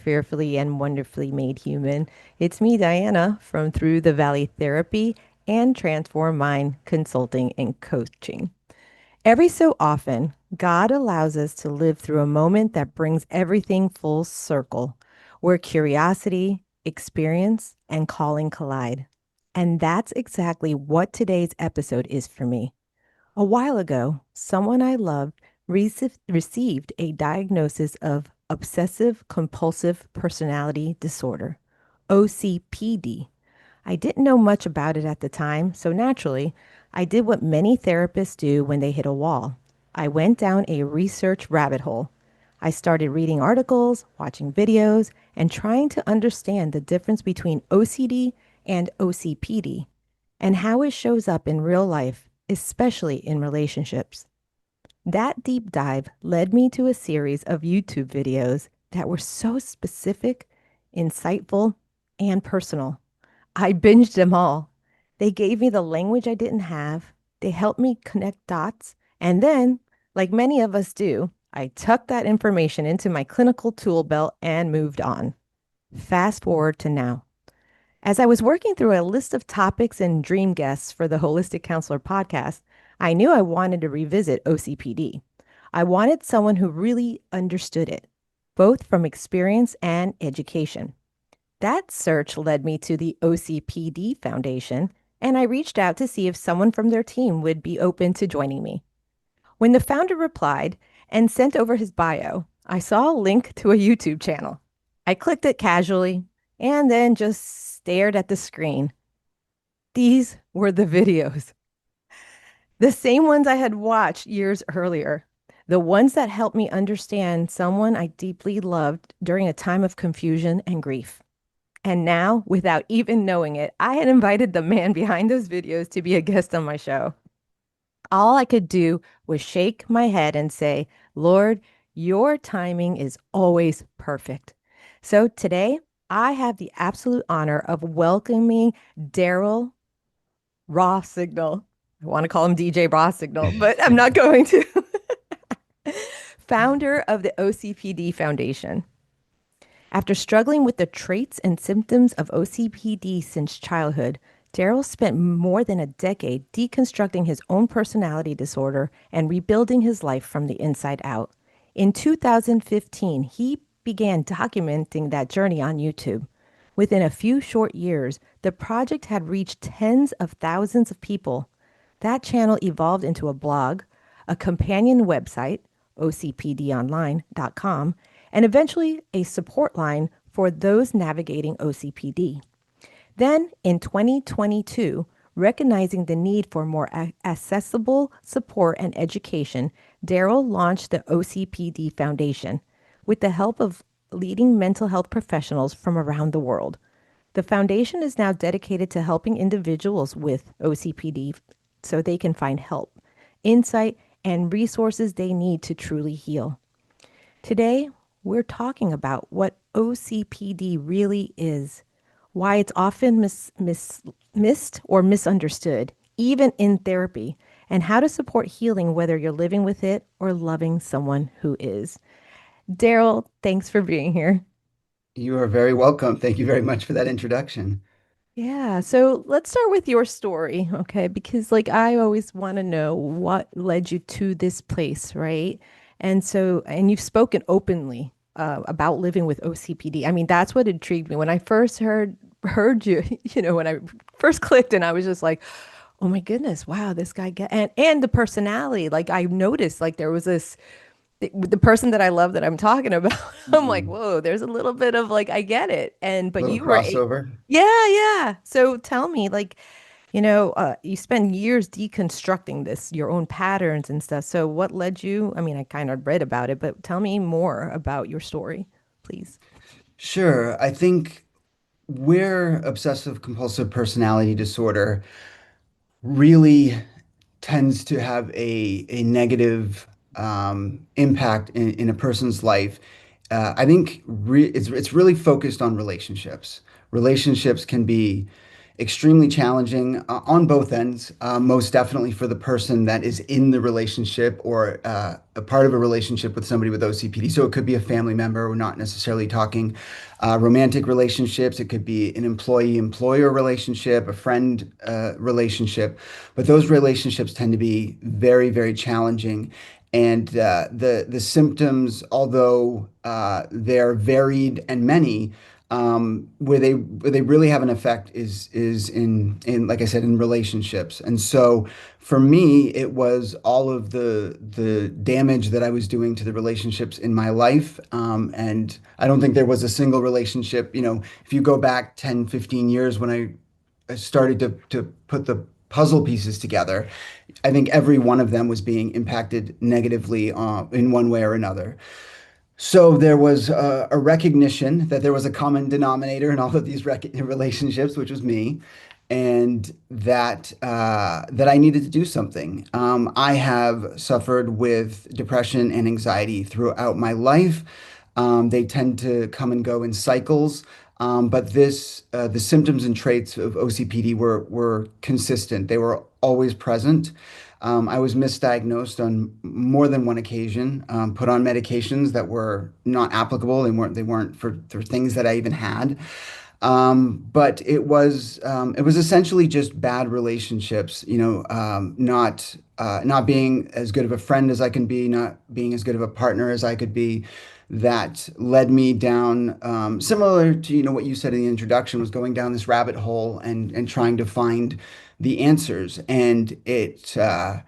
fearfully and wonderfully made human. It's me, Diana, from Through the Valley Therapy and Transform Mind Consulting and Coaching. Every so often, God allows us to live through a moment that brings everything full circle, where curiosity, experience, and calling collide. And that's exactly what today's episode is for me. A while ago, someone I loved received a diagnosis of obsessive compulsive personality disorder, OCPD. I didn't know much about it at the time, so naturally, I did what many therapists do when they hit a wall. I went down a research rabbit hole. I started reading articles, watching videos, and trying to understand the difference between OCD and OCPD and how it shows up in real life, especially in relationships. That deep dive led me to a series of YouTube videos that were so specific, insightful, and personal. I binged them all. They gave me the language I didn't have. They helped me connect dots. And then, like many of us do, I tucked that information into my clinical tool belt and moved on. Fast forward to now. As I was working through a list of topics and dream guests for the Holistic Counselor podcast, I knew I wanted to revisit OCPD. I wanted someone who really understood it, both from experience and education. That search led me to the OCPD Foundation, and I reached out to see if someone from their team would be open to joining me. When the founder replied and sent over his bio, I saw a link to a YouTube channel. I clicked it casually and then just stared at the screen. These were the videos, the same ones I had watched years earlier, the ones that helped me understand someone I deeply loved during a time of confusion and grief. And now, without even knowing it, I had invited the man behind those videos to be a guest on my show. All I could do was shake my head and say, Lord, your timing is always perfect. So today, I have the absolute honor of welcoming Darryl Rossignol. I want to call him DJ Rossignol, but I'm not going to. Founder of the OCPD Foundation. After struggling with the traits and symptoms of OCPD since childhood, Darryl spent more than a decade deconstructing his own personality disorder and rebuilding his life from the inside out. In 2015, he began documenting that journey on YouTube. Within a few short years, the project had reached tens of thousands of people. That channel evolved into a blog, a companion website, ocpdonline.com, and eventually a support line for those navigating OCPD. Then, in 2022, recognizing the need for more accessible support and education, Darryl launched the OCPD Foundation with the help of leading mental health professionals from around the world. The foundation is now dedicated to helping individuals with OCPD so they can find help, insight, and resources they need to truly heal. Today, we're talking about what OCPD really is, why it's often missed or misunderstood, even in therapy, and how to support healing whether you're living with it or loving someone who is. Darryl, thanks for being here. You are very welcome. Thank you very much for that introduction. Yeah, so let's start with your story, okay? Because like I always want to know what led you to this place, right? And you've spoken openly about living with OCPD. I mean, that's what intrigued me when I first heard you, when I first clicked and I was just like, oh my goodness, wow, this guy get and the personality. Like I noticed like there was this the person that I love that I'm talking about, I'm like, Mhm. whoa, there's a little bit of like, I get it. But Little you were, crossover. yeah, yeah. So tell me, like, you spend years deconstructing this, your own patterns and stuff. So what led you? I mean, I kind of read about it, but tell me more about your story, please. Sure. I think where obsessive compulsive personality disorder really tends to have a negative impact in a person's life, I think it's really focused on relationships. Relationships can be extremely challenging on both ends. Most definitely for the person that is in the relationship or a part of a relationship with somebody with OCPD. So it could be a family member. We're not necessarily talking romantic relationships. It could be an employee-employer relationship, a friend relationship. But those relationships tend to be very, very challenging. And the symptoms, although they're varied and many, where they really have an effect is in like I said, in relationships. And so for me, it was all of the damage that I was doing to the relationships in my life. And I don't think there was a single relationship, if you go back 10, 15 years when I started to put the puzzle pieces together, I think every one of them was being impacted negatively in one way or another. So there was a recognition that there was a common denominator in all of these relationships, which was me, and that I needed to do something. I have suffered with depression and anxiety throughout my life. They tend to come and go in cycles. But the symptoms and traits of OCPD were consistent. They were always present. I was misdiagnosed on more than one occasion, put on medications that were not applicable. They weren't for things that I even had. But it was essentially just bad relationships, not being as good of a friend as I can be, not being as good of a partner as I could be, that led me down, similar to, what you said in the introduction, was going down this rabbit hole and trying to find the answers. And a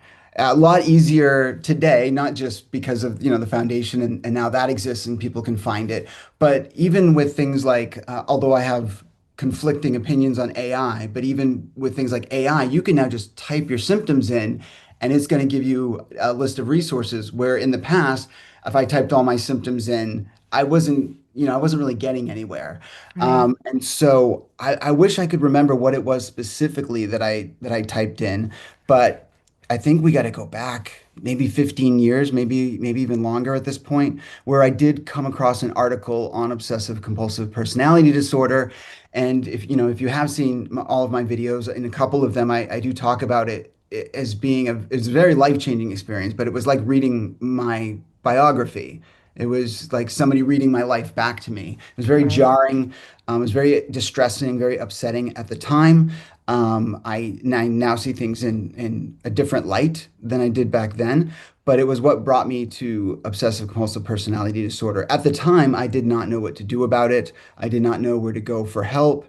lot easier today, not just because of, the foundation and now that exists and people can find it, but even with things like, although I have conflicting opinions on AI, but even with things like AI, you can now just type your symptoms in and it's going to give you a list of resources, where in the past, if I typed all my symptoms in, I wasn't really getting anywhere. Right. And so I wish I could remember what it was specifically that I typed in, but I think we got to go back maybe 15 years, maybe even longer at this point, where I did come across an article on obsessive compulsive personality disorder. And if you have seen all of my videos, in a couple of them, I do talk about it as being it's a very life-changing experience, but it was like reading my biography. It was like somebody reading my life back to me. It was very Right. jarring. It was very distressing, very upsetting at the time. I now see things in a different light than I did back then, but it was what brought me to obsessive compulsive personality disorder. At the time, I did not know what to do about it. I did not know where to go for help.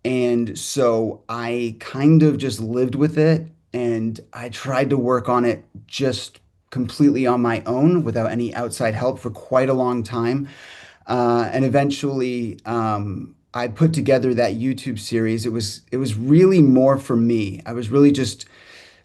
And so I kind of just lived with it and I tried to work on it just completely on my own without any outside help for quite a long time. And eventually, I put together that YouTube series. It was really more for me. I was really just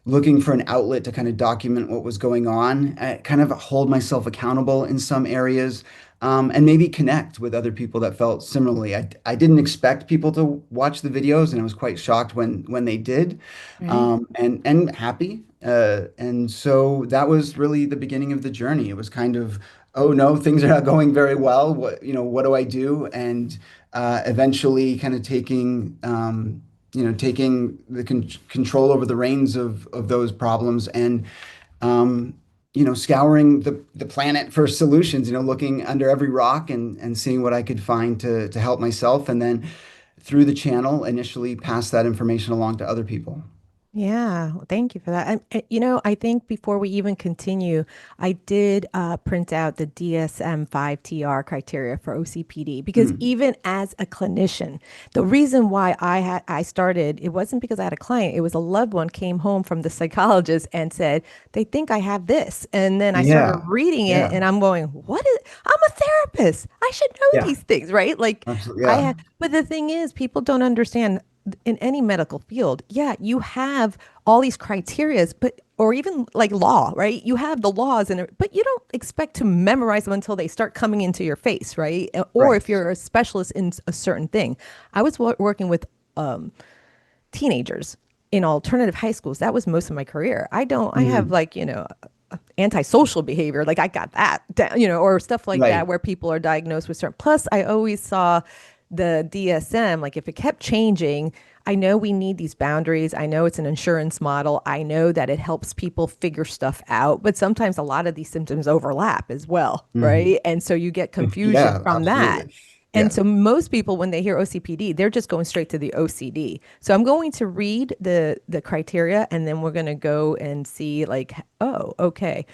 looking for an outlet to kind of document what was going on, kind of hold myself accountable in some areas, and maybe connect with other people that felt similarly. I didn't expect people to watch the videos, and I was quite shocked when they did, Right. and happy. And so that was really the beginning of the journey. It was kind of, oh no, things are not going very well. What do I do? And eventually, kind of taking the control over the reins of those problems and, scouring the planet for solutions, looking under every rock and seeing what I could find to help myself. And then through the channel, initially pass that information along to other people. Yeah, well, thank you for that. I think before we even continue, I did print out the DSM-5 TR criteria for OCPD because Mm. even as a clinician, the reason why I started, it wasn't because I had a client, it was a loved one came home from the psychologist and said, they think I have this. And then I started Yeah. reading it Yeah. and I'm going, what is, I'm a therapist. I should know Yeah. these things, right? Like Absolutely. Yeah. but the thing is, people don't understand in any medical field, yeah, you have all these criterias, but or even like law, right? You have the laws and but you don't expect to memorize them until they start coming into your face, right? Or Right. if you're a specialist in a certain thing. I was working with teenagers in alternative high schools. That was most of my career. I have Mhm. like, antisocial behavior, like I got that down, or stuff like that Right. where people are diagnosed with certain. Plus, I always saw the DSM, like if it kept changing, I know we need these boundaries. I know it's an insurance model. I know that it helps people figure stuff out, but sometimes a lot of these symptoms overlap as well, Mhm. right? And so you get confusion Yeah, from that. absolutely. And Yeah. so most people, when they hear OCPD, they're just going straight to the OCD. So I'm going to read the criteria, and then we're going to go and see like, oh, okay.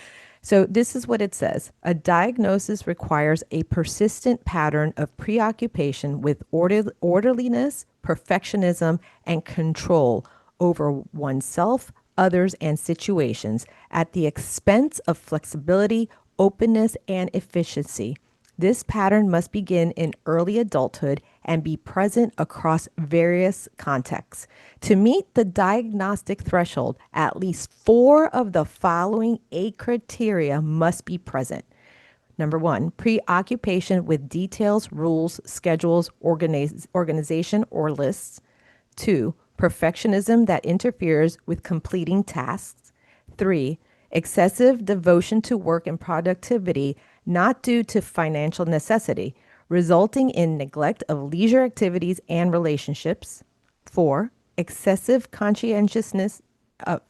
So this is what it says. A diagnosis requires a persistent pattern of preoccupation with orderliness, perfectionism, and control over oneself, others, and situations at the expense of flexibility, openness, and efficiency. This pattern must begin in early adulthood and be present across various contexts. To meet the diagnostic threshold, at least four of the following eight criteria must be present. Number one, preoccupation with details, rules, schedules, organization, or lists. Two, perfectionism that interferes with completing tasks. Three, excessive devotion to work and productivity, not due to financial necessity, resulting in neglect of leisure activities and relationships. Four, excessive conscientiousness, I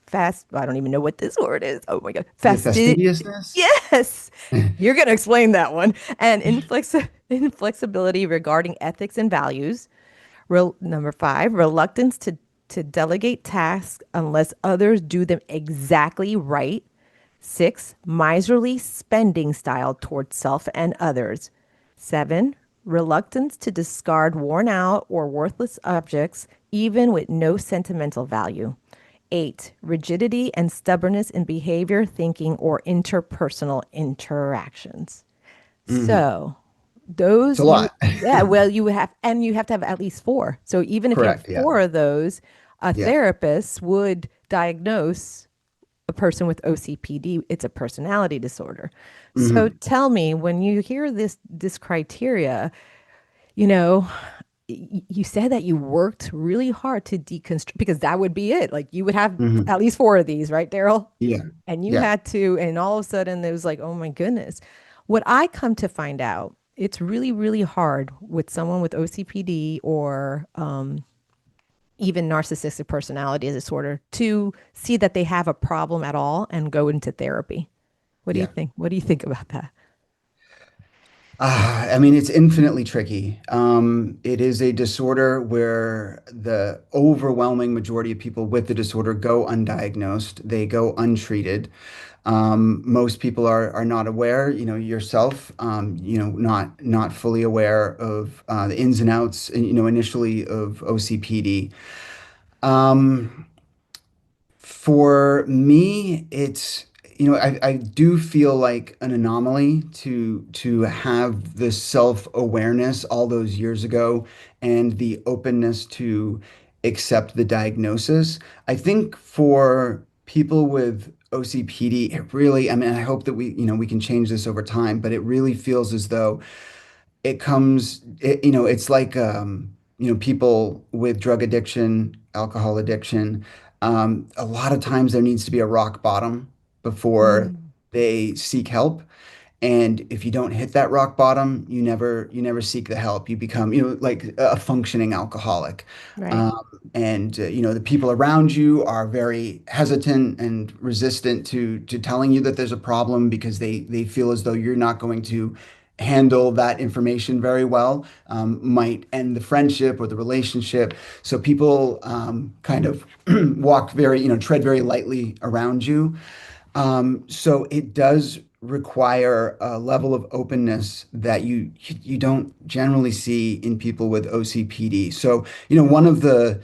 don't even know what this word is. Oh my God. Is it fastidiousness? Yes. You're going to explain that one. And inflexibility regarding ethics and values. Number five, reluctance to delegate tasks unless others do them exactly right. Six, miserly spending style towards self and others. Seven, reluctance to discard worn out or worthless objects, even with no sentimental value. Eight, rigidity and stubbornness in behavior, thinking, or interpersonal interactions. Hmm. So, It's a those you, lot. yeah, well, you have to have at least four. So even if you have Correct. Yeah. four of those, a Yeah. therapist would diagnose a person with OCPD. It's a personality disorder. So Hmm. tell me, when you hear this criteria, you know, you said that you worked really hard to deconstruct because that would be it. Like you would have Hmm. at least four of these, right, Daryl? Yeah. And you Yeah. had to, and all of a sudden it was like, oh my goodness. What I come to find out, it's really, really hard with someone with OCPD or even narcissistic personality disorder to see that they have a problem at all and go into therapy. What do you Yeah. think? What do you think about that? I mean, it's infinitely tricky. It is a disorder where the overwhelming majority of people with the disorder go undiagnosed, they go untreated. Most people are not aware, yourself, not fully aware of the ins and outs, initially of OCPD. Um, For me, I do feel like an anomaly to have the self-awareness all those years ago and the openness to accept the diagnosis. I think for people with OCPD, it really, I mean, I hope that we can change this over time, but it really feels as though it's like people with drug addiction, alcohol addiction. A lot of times there needs to be a rock bottom before Mm, they seek help. And if you don't hit that rock bottom, you never seek the help. You become, like a functioning alcoholic. right. Um, and the people around you are very hesitant and resistant to telling you that there's a problem because they feel as though you're not going to handle that information very well, might end the friendship or the relationship. So people kind of walk very, tread very lightly around you. So it does require a level of openness that you don't generally see in people with OCPD. So, one of the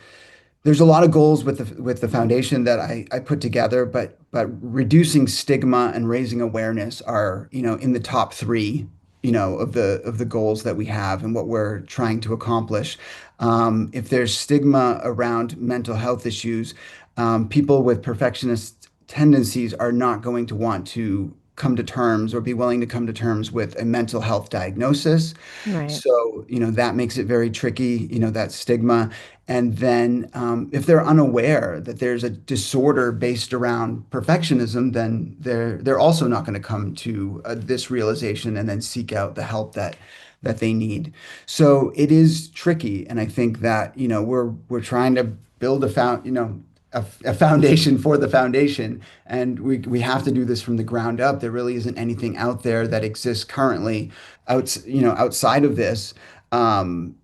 there's a lot of goals with the foundation that I put together, but reducing stigma and raising awareness are, in the top three, of the goals that we have and what we're trying to accomplish. If there's stigma around mental health issues, people with perfectionist tendencies are not going to want to come to terms or be willing to come to terms with a mental health diagnosis. Right. So, that makes it very tricky, that stigma. And then if they're unaware that there's a disorder based around perfectionism, then they're also not going to come to this realization and then seek out the help that they need. So it is tricky, and I think that, we're trying to build a foundation for the foundation, and we have to do this from the ground up. There really isn't anything out there that exists currently outside of this. Um,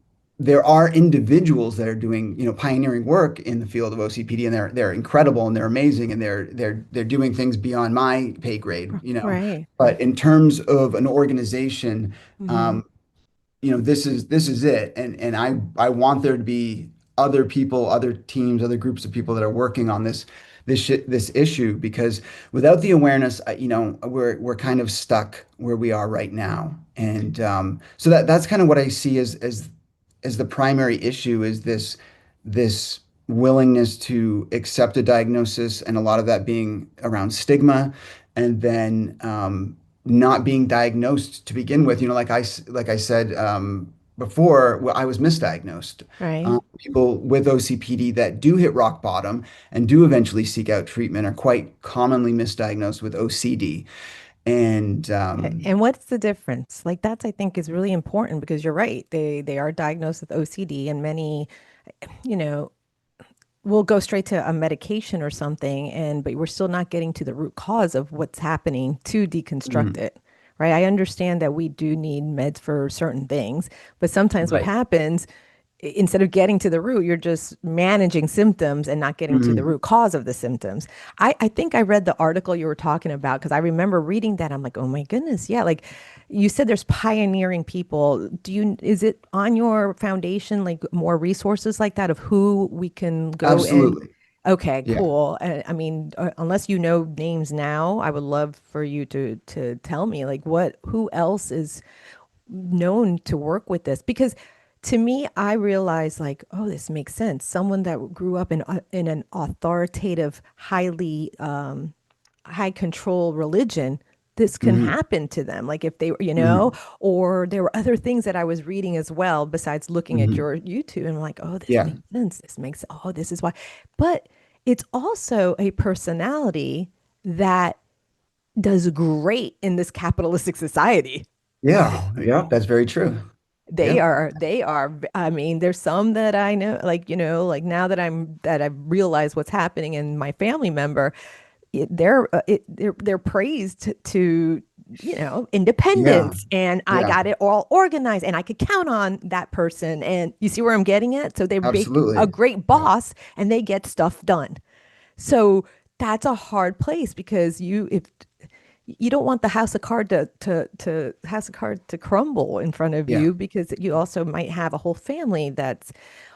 there are individuals that are doing, pioneering work in the field of OCPD, and they're incredible and they're amazing and they're doing things beyond my pay grade. Right. But in terms of an organization, Hmm. um, this is it, and I want there to be other people, other teams, other groups of people that are working on this issue, because without the awareness, we're kind of stuck where we are right now. And so that's kind of what I see as the primary issue, is this willingness to accept a diagnosis, and a lot of that being around stigma, and then not being diagnosed to begin with. Like I said before, well, I was misdiagnosed. Right. People with OCPD that do hit rock bottom and do eventually seek out treatment are quite commonly misdiagnosed with OCD. And And what's the difference? Like that's I think is really important because you're right. They are diagnosed with OCD and many, you know, will go straight to a medication or something and but we're still not getting to the root cause of what's happening to deconstruct mhm, it. Right? I understand that we do need meds for certain things, but sometimes what right. happens instead of getting to the root, you're just managing symptoms and not getting to the Mhm, root cause of the symptoms. I think I read the article you were talking about because I remember reading that. I'm like, oh my goodness. Yeah. Like you said, there's pioneering people. Is it on your foundation, like more resources like that of who we can go and absolutely. okay, Yeah. cool. I mean, unless you know names now, I would love for you to tell me like who else is known to work with this because to me I realized like oh this makes sense someone that grew up in an authoritative highly high control religion this can Hmm. happen to them like if they were Hmm. or there were other things that I was reading as well besides looking at Hmm. your YouTube and I'm like oh this Yeah. makes sense this makes oh this is why but it's also a personality that does great in this capitalistic society. Yeah. Yeah. That's very true. They Yeah. are, I mean, there's some that I know, like, like now that I've realized what's happening in my family member, they're praised to, Yeah. independence and I Yeah. got it all organized and I could count on that person. And you see where I'm getting at? So they make a Absolutely. great Yeah. boss and they get stuff done. So that's a hard place because if you don't want the house of card to house of card to crumble in front of Yeah. you because you also might have a whole family that's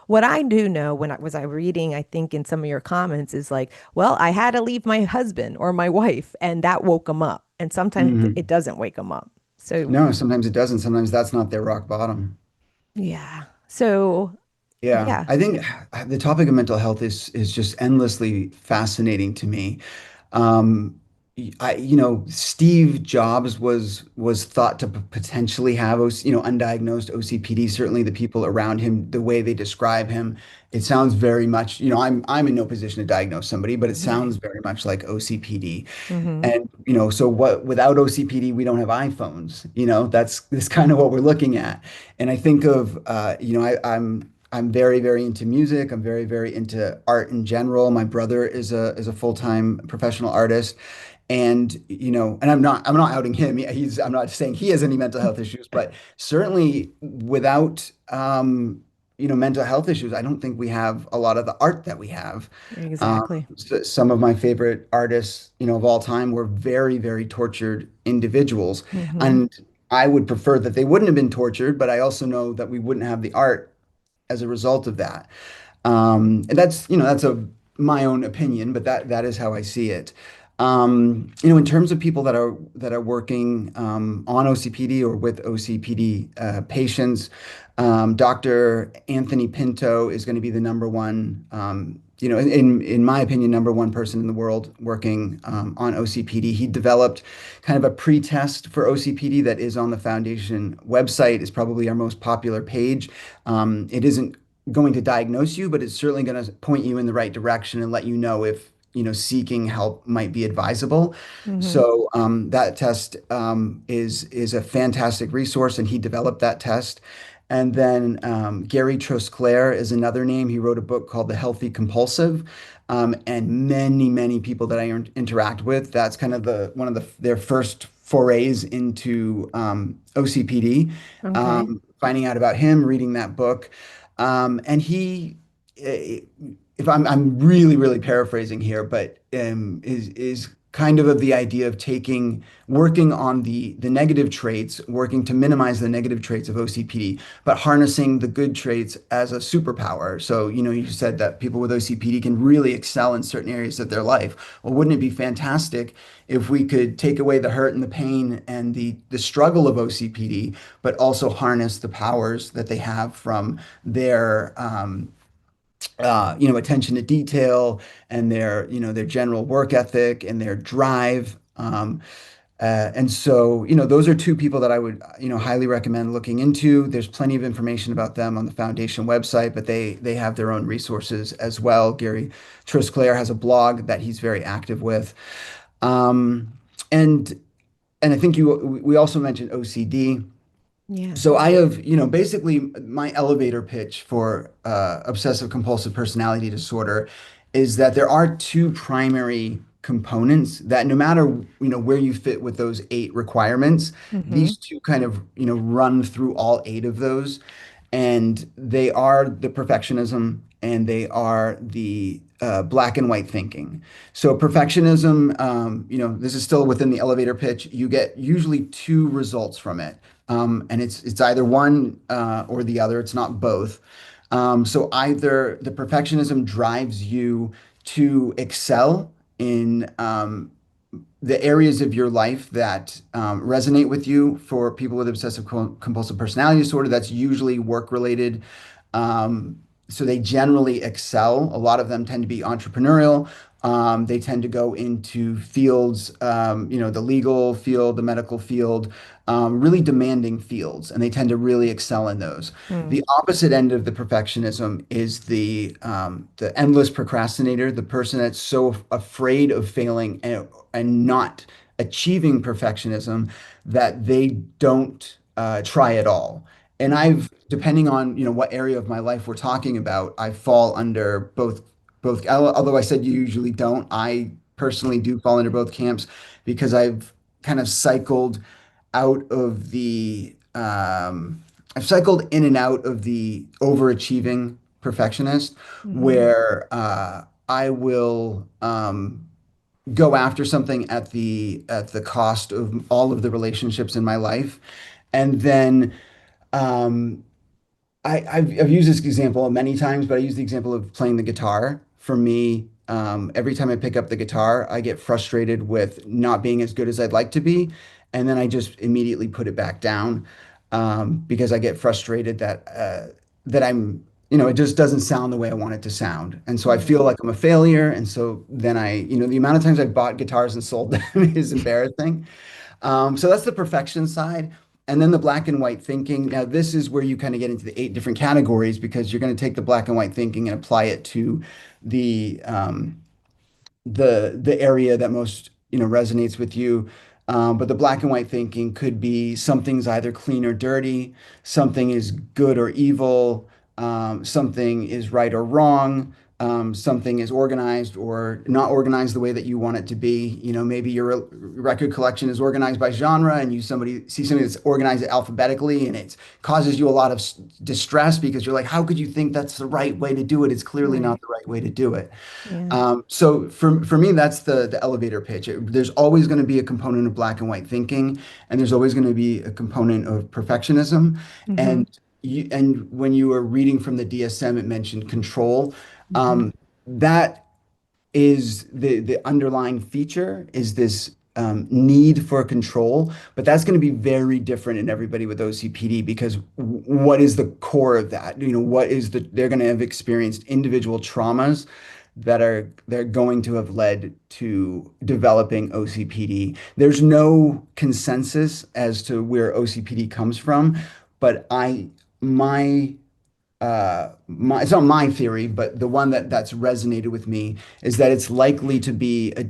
what I do know when I reading, I think in some of your comments is like, well, I had to leave my husband or my wife and that woke them up. And sometimes it Hmm. doesn't wake them up. So No, sometimes it doesn't. Sometimes that's not their rock bottom. yeah. So Yeah, yeah, I think the topic of mental health is just endlessly fascinating to me. Um, Steve Jobs was thought to potentially have undiagnosed OCPD. Certainly, the people around him, the way they describe him, it sounds very much, I'm in no position to diagnose somebody, but it right. sounds very much like OCPD. Mm-hmm. And so what without OCPD, we don't have iPhones. That's kind of what we're looking at. And I think of I'm very, very into music. I'm very, very into art in general. My brother is a full-time professional artist. And I'm not outing him. I'm not saying he has any mental health issues, but certainly without mental health issues, I don't think we have a lot of the art that we have. Exactly. Some of my favorite artists, of all time were very, very tortured individuals. Mm-hmm. And I would prefer that they wouldn't have been tortured, but I also know that we wouldn't have the art as a result of that. And that's my own opinion, but that is how I see it. In terms of people that are working on OCPD or with OCPD patients, Dr. Anthony Pinto is going to be the number one, in my opinion, number one person in the world working on OCPD. He developed kind of a pre-test for OCPD that is on the foundation website. Is probably our most popular page. It isn't going to diagnose you, but it's certainly going to point you in the right direction and let you know seeking help might be advisable. Hmm. So that test is a fantastic resource, and he developed that test. And then Gary Trosclair is another name. He wrote a book called The Healthy Compulsive. And many people that I interact with, that's kind of one of their first forays into OCPD. Okay. Finding out about him, reading that book, and if I'm really paraphrasing here, but is kind of the idea of working on the negative traits, working to minimize the negative traits of OCPD, but harnessing the good traits as a superpower. So, you said that people with OCPD can really excel in certain areas of their life. Well, wouldn't it be fantastic if we could take away the hurt and the pain and the struggle of OCPD, but also harness the powers that they have from their attention to detail and their general work ethic and their drive. And so, those are two people that I would, highly recommend looking into. There's plenty of information about them on the foundation website, but they have their own resources as well. Gary Trosclair has a blog that he's very active with. Um, and and I think we also mentioned OCD. Yeah. So I have, basically my elevator pitch for obsessive compulsive personality disorder is that there are two primary components that no matter, where you fit with those eight requirements, Hmm. these two kind of, run through all eight of those. And they are the perfectionism and they are the black and white thinking. So perfectionism, this is still within the elevator pitch. You get usually two results from it. And it's either one or the other. It's not both. So either the perfectionism drives you to excel in the areas of your life that resonate with you. For people with obsessive compulsive personality disorder, that's usually work related. So they generally excel. A lot of them tend to be entrepreneurial. They tend to go into fields, the legal field, the medical field, really demanding fields, and they tend to really excel in those. Mm. The opposite end of the perfectionism is the endless procrastinator, the person that's so afraid of failing and not achieving perfectionism that they don't try at all. And depending on what area of my life we're talking about, I fall under both. Although I said you usually don't, I personally do fall into both camps because I've kind of out of the I've cycled in and out of the overachieving perfectionist, Hmm. where I will go after something at the cost of all of the relationships in my life, and then um, I've used this example many times, but I use the example of playing the guitar. For me, every time I pick up the guitar, I get frustrated with not being as good as I'd like to be, and then I just immediately put it back down because I get frustrated that it just doesn't sound the way I want it to sound, and so I feel Right. like I'm a failure. And so then the amount of times I've bought guitars and sold them is embarrassing. So that's the perfection side. And then the black and white thinking. Now, this is where you kind of get into the eight different categories because you're going to take the black and white thinking and apply it to the the area that most resonates with you. But the black and white thinking could be something's either clean or dirty, something is good or evil, something is right or wrong, something is organized or not organized the way that you want it to be. Maybe your record collection is organized by genre, and you somebody see something that's organized alphabetically, and it causes you a lot of distress because you're like, how could you think that's the right way to do it? It's clearly not Right. the right way to do it. Yeah. So for me, that's the elevator pitch. There's always going to be a component of black and white thinking, and there's always going to be a component of perfectionism. Hmm. And and when you were reading from the DSM, it mentioned control. Hmm. That is the underlying feature is this need for control, but that's going to be very different in everybody with OCPD because what is the core of that? What is they're going to have experienced individual traumas they're going to have led to developing OCPD. There's no consensus as to where OCPD comes from, but my it's not my theory, but the one that's resonated with me is that it's likely to be a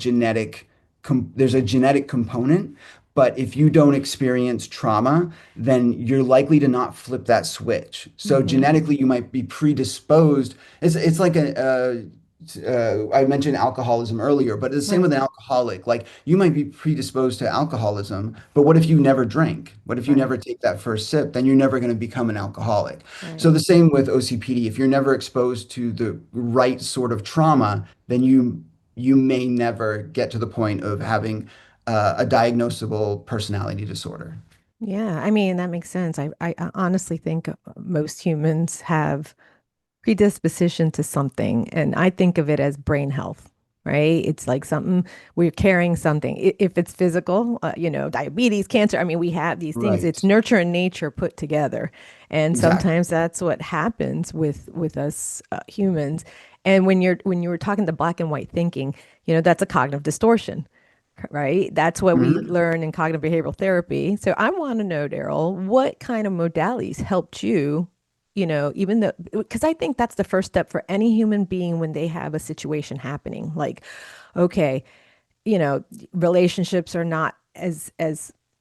there's a genetic component, but if you don't experience trauma, then you're likely to not flip that switch. So Hmm. genetically, you might be predisposed. It's like I mentioned alcoholism earlier, but it's the same Right, with an alcoholic. Like you might be predisposed to alcoholism, but what if you never drink? What if you right, never take that first sip? Then you're never going to become an alcoholic. So right. the same with OCPD. If you're never exposed to the right sort of trauma, then you may never get to the point of having a diagnosable personality disorder. Yeah, I mean, that makes sense. I honestly think most humans have predisposition to something, and I think of it as brain health, right? It's like something we're carrying something. If it's physical, diabetes, cancer, I mean, we have these things. It's Right. nurture and nature put together. And Exactly. sometimes that's what happens with us humans. And when you were talking the black and white thinking, that's a cognitive distortion, right? That's what we Mhm. learn in cognitive behavioral therapy. So I want to know, Daryl, what kind of modalities helped you, even though, because I think that's the first step for any human being when they have a situation happening. Like, okay, you know, relationships are not as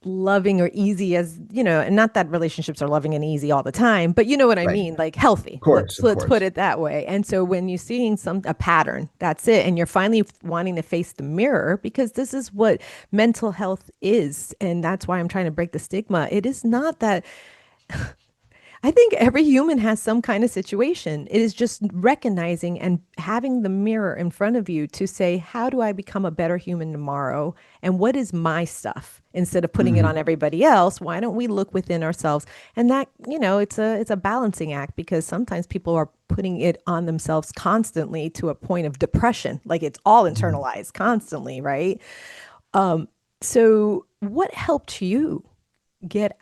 loving or easy as, and not that relationships are loving and easy all the time, but you know what I Right. mean, like healthy. Of course, of Let's put course. it that way. And so when you're seeing a pattern, that's it, and you're finally wanting to face the mirror because this is what mental health is, and that's why I'm trying to break the stigma. It is not that I think every human has some kind of situation. It is just recognizing and having the mirror in front of you to say, how do I become a better human tomorrow? And what is my stuff? Instead of putting it on Mhm. everybody else, why don't we look within ourselves? And that, it's a balancing act because sometimes people are putting it on themselves constantly to a point of depression. Like it's all Mhm. internalized constantly, right? So what helped you get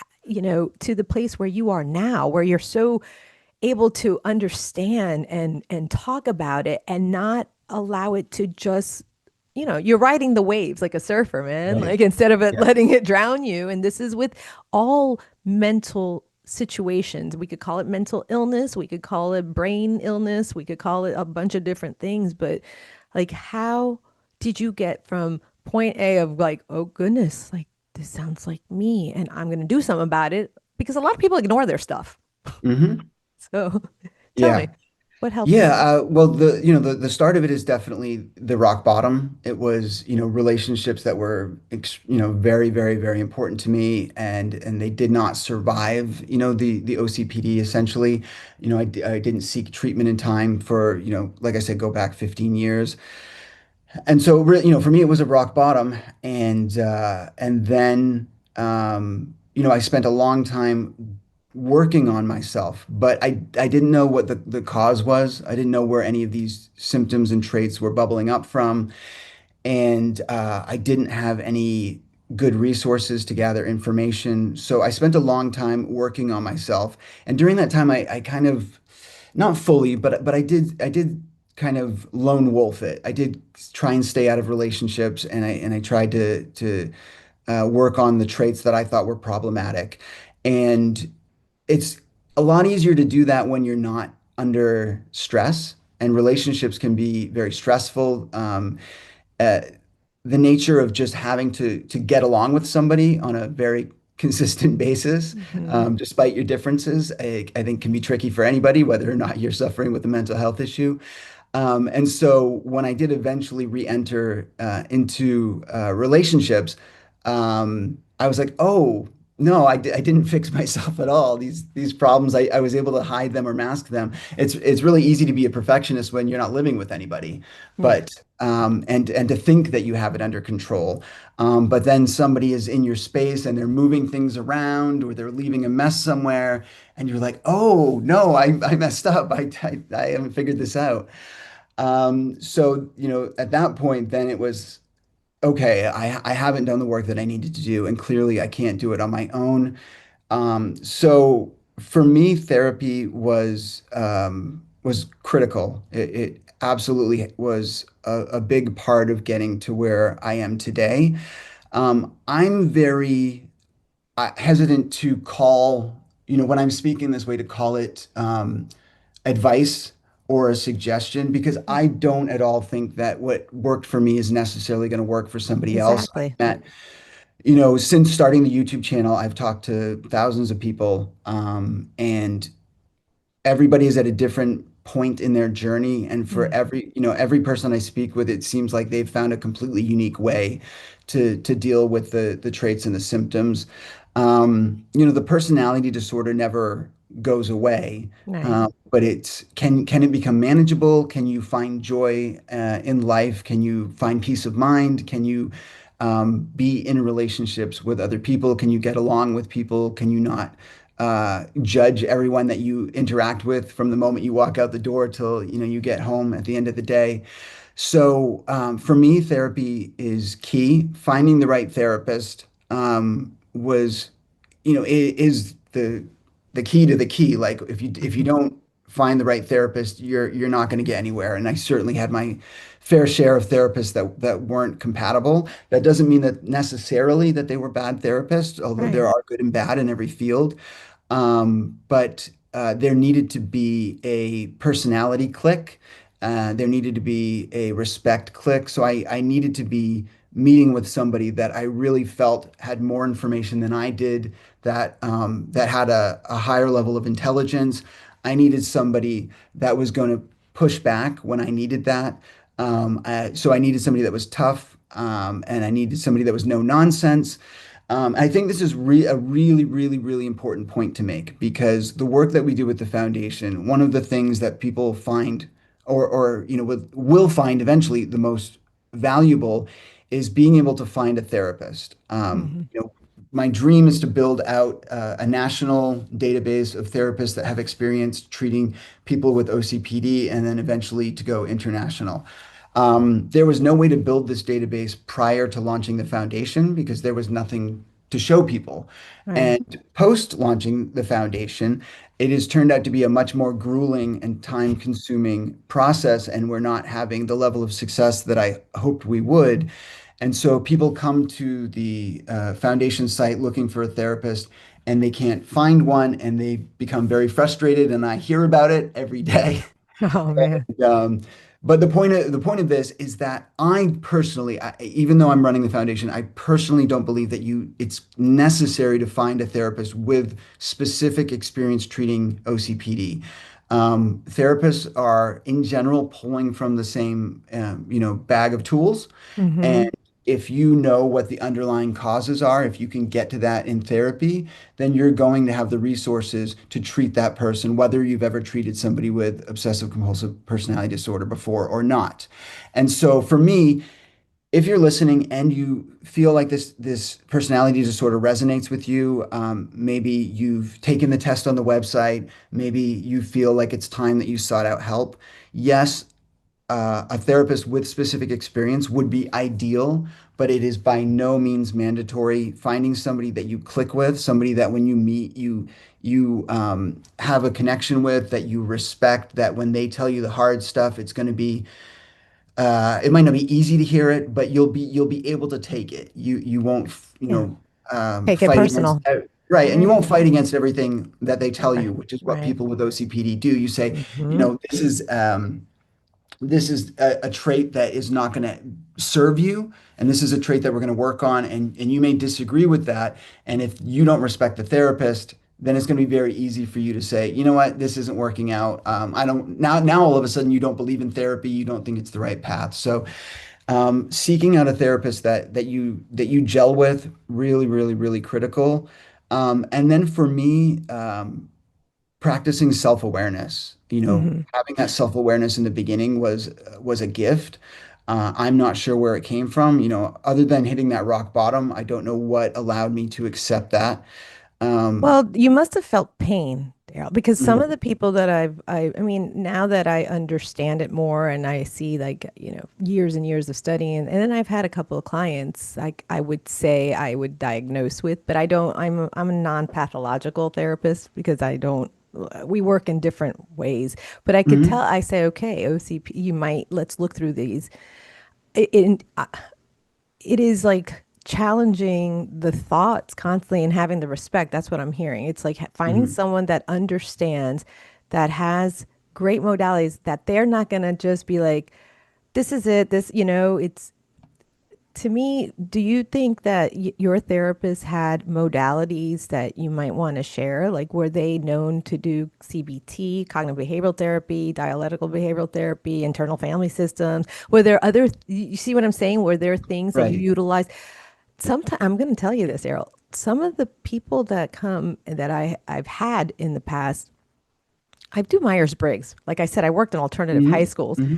to the place where you are now, where you're so able to understand and talk about it and not allow it to just, you're riding the waves like a surfer, man, Right. like instead of it Yeah. letting it drown you. And this is with all mental situations. We could call it mental illness, we could call it brain illness, we could call it a bunch of different things, but like how did you get from point A of like, oh goodness, like this sounds like me and I'm going to do something about it, because a lot of people ignore their stuff. Hmm. So tell me, Yeah. what helped Yeah, you? well, the start of it is definitely the rock bottom. It was, relationships that were, very, very, very important to me, and they did not survive, the OCPD essentially. I didn't seek treatment in time for, like I said, go back 15 years. And so, for me, it was a rock bottom, and then, I spent a long time working on myself, but I didn't know what the cause was. I didn't know where any of these symptoms and traits were bubbling up from, and I didn't have any good resources to gather information. So I spent a long time working on myself, and during that time, I kind of not fully, but I did kind of lone wolf it. I did try and stay out of relationships, and I tried to work on the traits that I thought were problematic. And it's a lot easier to do that when you're not under stress, and relationships can be very stressful. Uh, the nature of just having to get along with somebody on a very consistent basis, Hmm. despite your differences, I think can be tricky for anybody, whether or not you're suffering with a mental health issue. And so when I did eventually re-enter into relationships, I was like, oh, no, I didn't fix myself at all. These problems, I was able to hide them or mask them. It's really easy to be a perfectionist when you're not living with anybody, Right. but and to think that you have it under control. But then somebody is in your space and they're moving things around or they're leaving a mess somewhere, and you're like, oh no, I messed up. I haven't figured this out. So, at that point, then it was okay. I haven't done the work that I needed to do, and clearly I can't do it on my own. So for me, therapy was critical. It absolutely was a big part of getting to where I am today. I'm very hesitant to call, when I'm speaking this way, to call it advice or a suggestion because I don't at all think that what worked for me is necessarily going to work for somebody else. I've Exactly. met, since starting the YouTube channel, I've talked to thousands of people, and everybody is at a different point in their journey, and for Mm, every person I speak with, it seems like they've found a completely unique way to deal with the traits and the symptoms. The personality disorder never goes away, right. but can it become manageable? Can you find joy in life? Can you find peace of mind? Can you be in relationships with other people? Can you get along with people? Can you not judge everyone that you interact with from the moment you walk out the door till you get home at the end of the day? So for me, therapy is key. Finding the right therapist was, is the key to the key. Like if you Hmm. don't find the right therapist, you're not going to get anywhere. And I certainly had my fair share of therapists that weren't compatible. That doesn't mean that necessarily that they were bad therapists, although Right. there are good and bad in every field. But there needed to be a personality click. There needed to be a respect click. So I needed to be meeting with somebody that I really felt had more information than I did, that had a higher level of intelligence. I needed somebody that was going to push back when I needed that. So I needed somebody that was tough, and I needed somebody that was no nonsense. I think this is a really, really, really important point to make because the work that we do with the foundation, one of the things that people find, or will find eventually the most valuable, is being able to find a therapist. Hmm. My dream is to build out a national database of therapists that have experience treating people with OCPD, and then eventually to go international. There was no way to build this database prior to launching the foundation because there was nothing to show people. Right. And post launching the foundation, it has turned out to be a much more grueling and time consuming process, and we're not having the level of success that I hoped we would. And so people come to the foundation site looking for a therapist and they can't find one and they become very frustrated. And I hear about it every day. Oh man. Um, but the point of this is that I personally, even though I'm running the foundation, I personally don't believe that it's necessary to find a therapist with specific experience treating OCPD. Therapists are, in general, pulling from the same, bag of tools, Hmm. and if you know what the underlying causes are, if you can get to that in therapy, then you're going to have the resources to treat that person, whether you've ever treated somebody with obsessive compulsive personality disorder before or not. And so for me, if you're listening and you feel like this personality disorder resonates with you, maybe you've taken the test on the website, maybe you feel like it's time that you sought out help. Yes, a therapist with specific experience would be ideal, but it is by no means mandatory. Finding somebody that you click with, somebody that when you meet, you have a connection with, that you respect, that when they tell you the hard stuff, it's going to be it might not be easy to hear it, but you'll be able to take it. You won't Yeah. Take it fight against personal. right, and you Right. won't fight against everything that they tell Right. you, which is what Right. people with OCPD do. You say, Hmm. this is a trait that is not going to serve you, and this is a trait that we're going to work on, and you may disagree with that. And if you don't respect the therapist, then it's going to be very easy for you to say, you know what, this isn't working out. I don't now all of a sudden you don't believe in therapy, you don't think it's the right path. So seeking out a therapist that you gel with, really, really, really critical. And then for me, practicing self-awareness. Hmm. Having that self-awareness in the beginning was a gift. I'm not sure where it came from. Other than hitting that rock bottom, I don't know what allowed me to accept that. Um, Well, you must have felt pain, Daryl, because some of mhm, the people that I mean, now that I understand it more and I see like, years and years of studying, and then I've had a couple of clients, like I would say I would diagnose with, but I don't, I'm a non-pathological therapist because I don't, we work in different ways, but I could tell, mhm, I say, okay, OCP, let's look through these. It, it is like challenging the thoughts constantly and having the respect. That's what I'm hearing. It's like finding mhm, someone that understands, that has great modalities that they're not going to just be like, this is it. This, it's to me, do you think that your therapist had modalities that you might want to share? Like, were they known to do CBT, cognitive behavioral therapy, dialectical behavioral therapy, internal family systems? Were there other, you see what I'm saying? Were there things that you Right. utilized? Sometimes I'm going to tell you this, Errol. Some of the people that come that I've had in the past, I do Myers-Briggs. Like I said, I worked in alternative high Hmm. schools. Hmm.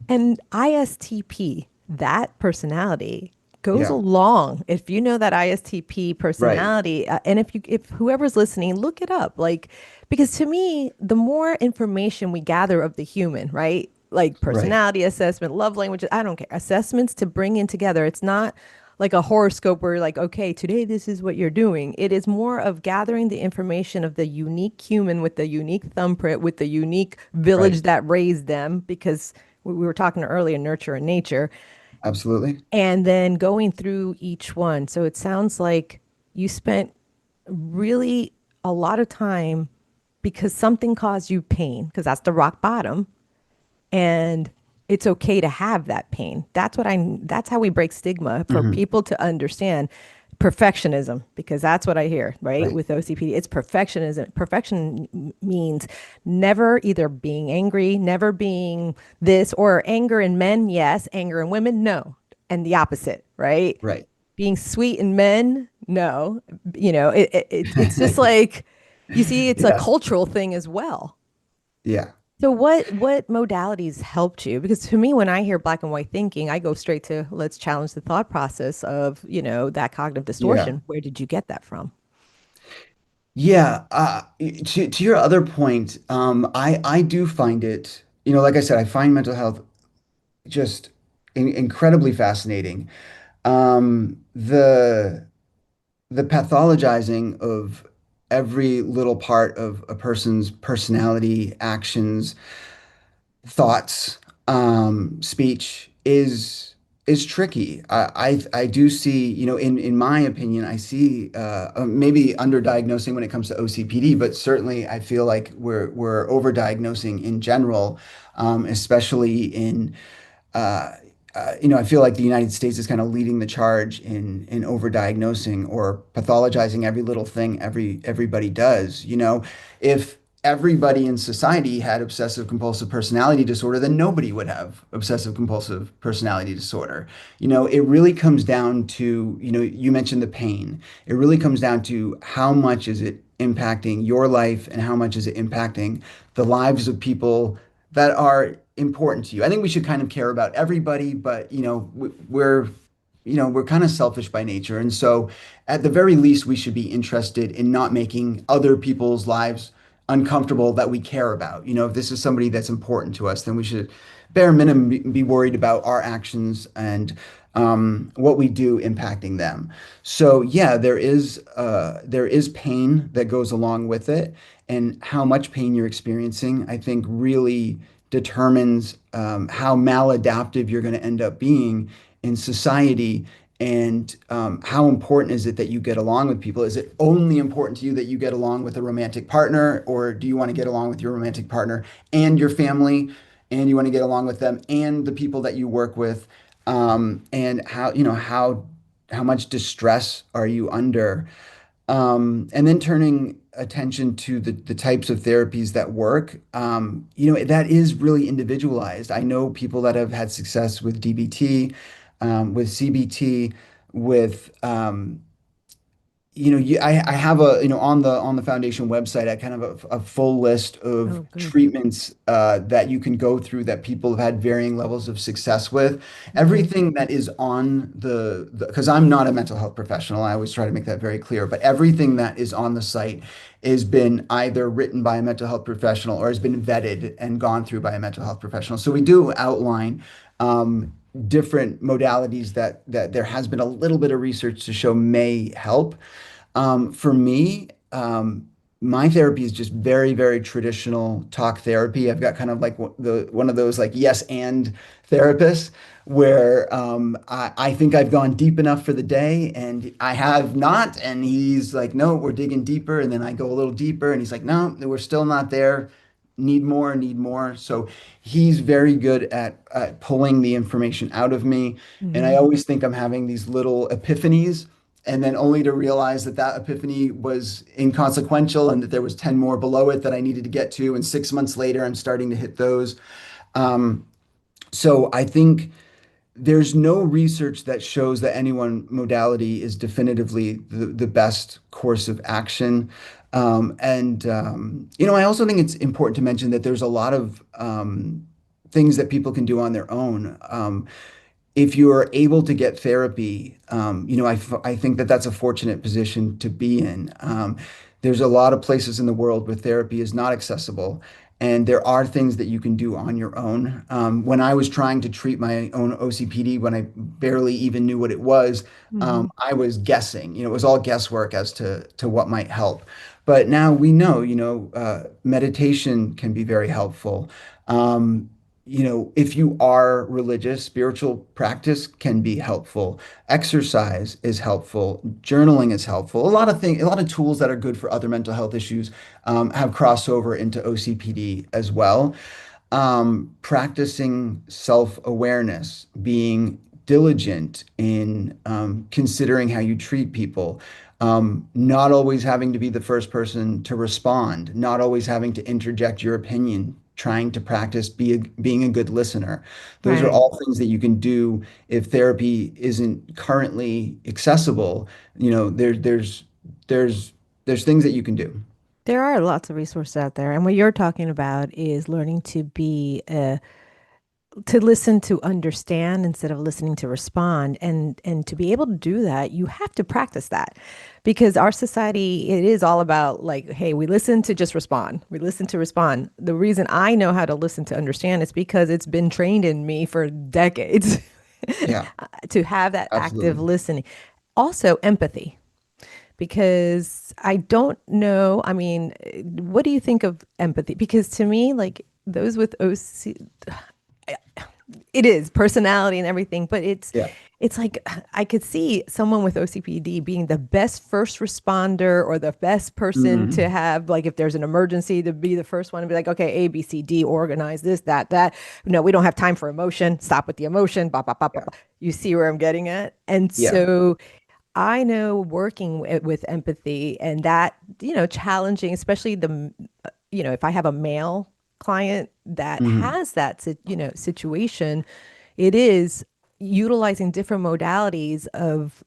And ISTP, that personality goes Yeah. along. If you know that ISTP Right. personality, and if whoever's listening, look it up. Like, because to me, the more information we gather of the human, right? Like Right. personality assessment, love languages, I don't care. Assessments to bring in together. It's not like a horoscope where you're like, okay, today this is what you're doing. It is more of gathering the information of the unique human with the unique thumbprint, with the unique village Right. that raised them, because we were talking earlier, nurture and nature, Absolutely. and then going through each one. So it sounds like you spent really a lot of time because something caused you pain, because that's the rock bottom. And it's okay to have that pain. That's how we break stigma for Hmm. people to understand perfectionism, because that's what I hear, right? Right. With OCPD, it's perfectionism. Means never either being angry, never being this, or anger in men, yes, anger in women, no. And the opposite, right? Right. Being sweet in men, no. It's just like, you see, it's a Yeah. cultural thing as well. Yeah. So what modalities helped you? Because to me, when I hear black and white thinking, I go straight to let's challenge the thought process of, that cognitive Yeah. distortion. Where did you get that from? Yeah. To your other point, I do find it, like I said, I find mental health just incredibly fascinating. The pathologizing of every little part of a person's personality, actions, thoughts, speech is tricky. I do see, in my opinion, I see maybe underdiagnosing when it comes to OCPD, but certainly I feel like we're overdiagnosing in general, especially in uh, I feel like the United States is kind of leading the charge in overdiagnosing or pathologizing every little thing everybody does. If everybody in society had obsessive compulsive personality disorder, then nobody would have obsessive compulsive personality disorder. It really comes down to, you mentioned the pain. It really comes down to how much is it impacting your life and how much is it impacting the lives of people that are important to you. I think we should kind of care about everybody, but we're kind of selfish by nature. And so at the very least, we should be interested in not making other people's lives uncomfortable that we care about. If this is somebody that's important to us, then we should bare minimum be worried about our actions and what we do impacting them. So yeah, there is pain that goes along with it, and how much pain you're experiencing, I think, really determines how maladaptive you're going to end up being in society. And how important is it that you get along with people? Is it only important to you that you get along with a romantic partner, or do you want to get along with your romantic partner and your family, and you want to get along with them and the people that you work with? And how much distress are you under? And then turning attention to the types of therapies that work, that is really individualized. I know people that have had success with DBT, with CBT, with I have on the foundation website, I kind of a full list of Oh, good. treatments that you can go through that people have had varying levels of success with. Hmm. Everything that is on because I'm not a mental health professional, I always try to make that very clear, but everything that is on the site has been either written by a mental health professional or has been vetted and gone through by a mental health professional. So we do outline different modalities that there has been a little bit of research to show may help. For me, my therapy is just very, very traditional talk therapy. I've got kind of like one of those like yes and therapists where I think I've gone deep enough for the day and I have not. And he's like, no, we're digging deeper. And then I go a little deeper and he's like, no, we're still not there. need more, need more. So he's very good at pulling the information out of me. And I Hmm. always think I'm having these little epiphanies, and then only to realize that that epiphany was inconsequential and that there was 10 more below it that I needed to get to. And 6 months later, I'm starting to hit those. Um, so I think there's no research that shows that any one modality is definitively the best course of action. I also think it's important to mention that there's a lot of things that people can do on their own. If you're able to get therapy, I think that that's a fortunate position to be in. There's a lot of places in the world where therapy is not accessible, and there are things that you can do on your own. When I was trying to treat my own OCPD, when I barely even knew what it was, Hmm. I was guessing. It was all guesswork as to what might help. But now we know, meditation can be very helpful. Um, if you are religious, spiritual practice can be helpful. Exercise is helpful. Journaling is helpful. A lot of things, a lot of tools that are good for other mental health issues have crossover into OCPD as well. Practicing self-awareness, being diligent in considering how you treat people, not always having to be the first person to respond, not always having to interject your opinion, trying to practice being a good listener. Those are Right. all things that you can do if therapy isn't currently accessible. There's things that you can do. There are lots of resources out there. And what you're talking about is learning to be to listen to understand instead of listening to respond. And to be able to do that, you have to practice that because our society, it is all about like, hey, we listen to just respond. We listen to respond. The reason I know how to listen to understand is because it's been trained in me for decades Yeah, to have that active absolutely. listening. Also, empathy. Because I don't know. I mean, what do you think of empathy? Because to me, like those with OC, it is personality and everything, but Yeah. it's like I could see someone with OCPD being the best first responder or the best person to Mhm. have like if there's an emergency to be the first one to be like, okay, A, B, C, D, organize this, that. No, we don't have time for emotion. Stop with the emotion. Blah, blah, blah, blah, Yeah. blah. You see where I'm getting at? And Yeah. so I know working with empathy and that, challenging, especially if I have a male client that Mhm. has that, situation, it is utilizing different modalities of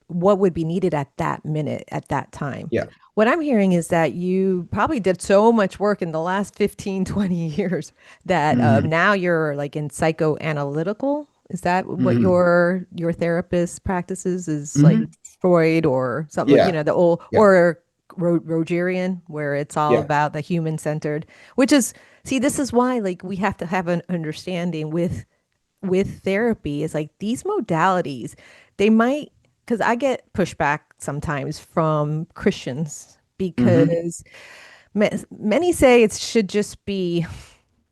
what would be needed at that minute, at that time. Yeah. What I'm hearing is that you probably did so much work in the last 15, 20 years that Mhm. now you're like in psychoanalytical. Is that what Mhm. your therapist practices is like Mhm. Freud or something, Yeah. the old Yeah. or Rogerian, where it's all Yeah. about the human centered, which is, see, this is why like we have to have an understanding with therapy is like these modalities, they might, because I get pushback sometimes from Christians Mhm. because many say it should just be,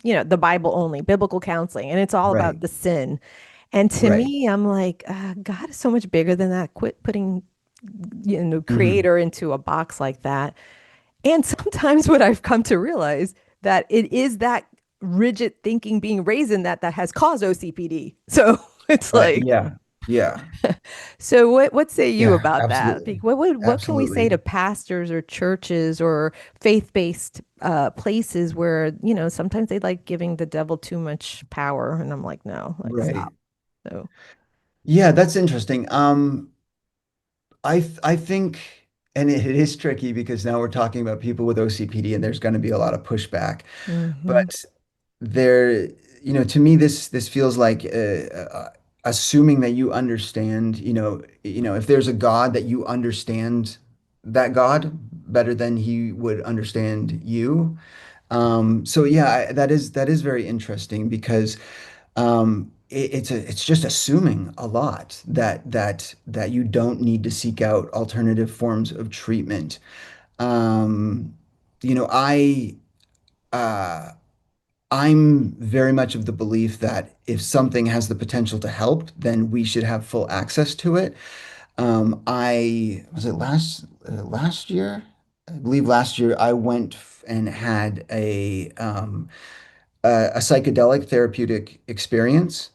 the Bible only, biblical counseling, and it's all about Right. the sin. And to Right. me, I'm like, God is so much bigger than that. Quit putting, Mhm. creator into a box like that. And sometimes what I've come to realize that it is that rigid thinking being raised in that has caused OCPD. So it's Right. like, Yeah. Yeah. so what say you Yeah. about that? Absolutely. What can we say Absolutely. to pastors or churches or faith-based places where, sometimes they like giving the devil too much power, and I'm like, no, like Right. stop. So, Yeah, that's interesting. I think, and it is tricky because now we're talking about people with OCPD, and there's going to be a lot of pushback. hmm. But there, to me, this feels like assuming that you understand, if there's a God that you understand that God better than he would understand you. So yeah, that is very interesting because it's just assuming a lot that you don't need to seek out alternative forms of treatment. Um, you know, I uh, I'm very much of the belief that if something has the potential to help, then we should have full access to it. I was it last year? I believe last year I went and had a psychedelic therapeutic experience,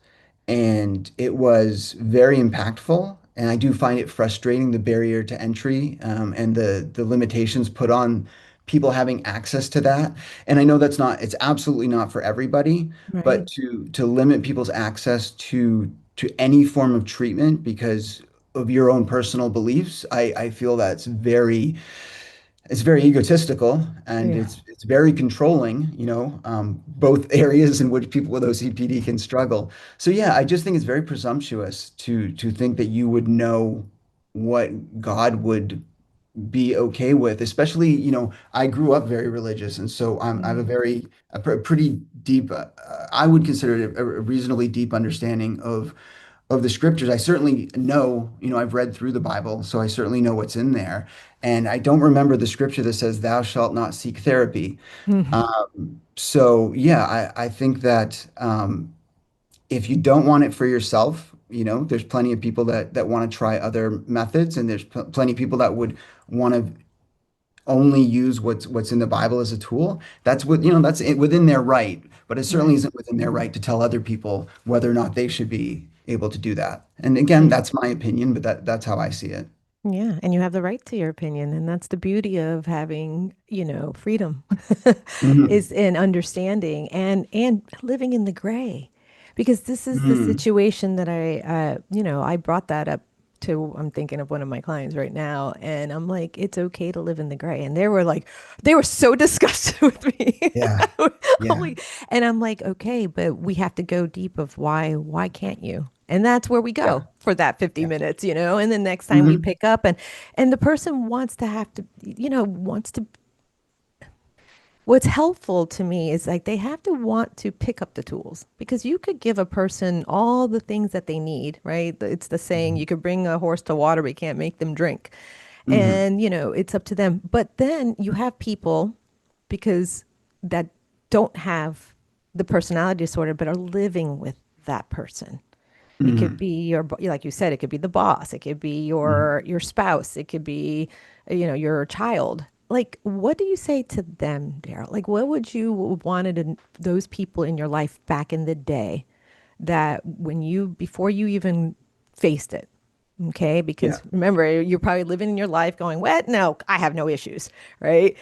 and it was very impactful. And I do find it frustrating the barrier to entry, and the limitations put on people having access to that. And I know it's absolutely not for everybody, but Right. to limit people's access to any form of treatment because of your own personal beliefs, I feel it's very egotistical and Yeah. it's very controlling, both areas in which people with OCPD can struggle. So yeah, I just think it's very presumptuous to think that you would know what God would be okay with, especially, I grew up very religious, and so I have Mm. a pretty deep, I would consider it a reasonably deep understanding of the scriptures. I certainly know, I've read through the Bible, so I certainly know what's in there. And I don't remember the scripture that says, "Thou shalt not seek therapy." Mhm. So yeah, I think that if you don't want it for yourself, there's plenty of people that want to try other methods, and there's plenty of people that would want to only use what's in the Bible as a tool. That's within their right, but it certainly Right. isn't within their right to tell other people whether or not they should be able to do that. And again, Yeah. that's my opinion, but that's how I see it. Yeah, and you have the right to your opinion, and that's the beauty of having, freedom Mhm. is in understanding and living in the gray. Because this is the Mhm. situation that I brought that up to, I'm thinking of one of my clients right now, and I'm like, it's okay to live in the gray. And they were so disgusted with me. Yeah. I'm Yeah. like- and I'm like, okay, but we have to go deep of why can't you? And that's where we Yeah. go for that 50 Yeah. minutes, and the next time we Hmm. pick up and the person wants to have to, wants to what's helpful to me is like they have to want to pick up the tools because you could give a person all the things that they need, right? It's the saying you could bring a horse to water, but you can't make them drink. Hmm. And, it's up to them. But then you have people because that don't have the personality disorder, but are living with that person. It could Hmm. be like you said, it could be the boss, it could be Hmm. your spouse, it could be, your child. Like, what do you say to them, Daryl? Like, what would you wanted those people in your life back in the day that before you even faced it? Okay, Yeah. because remember, you're probably living in your life going, "What? No, I have no issues," right?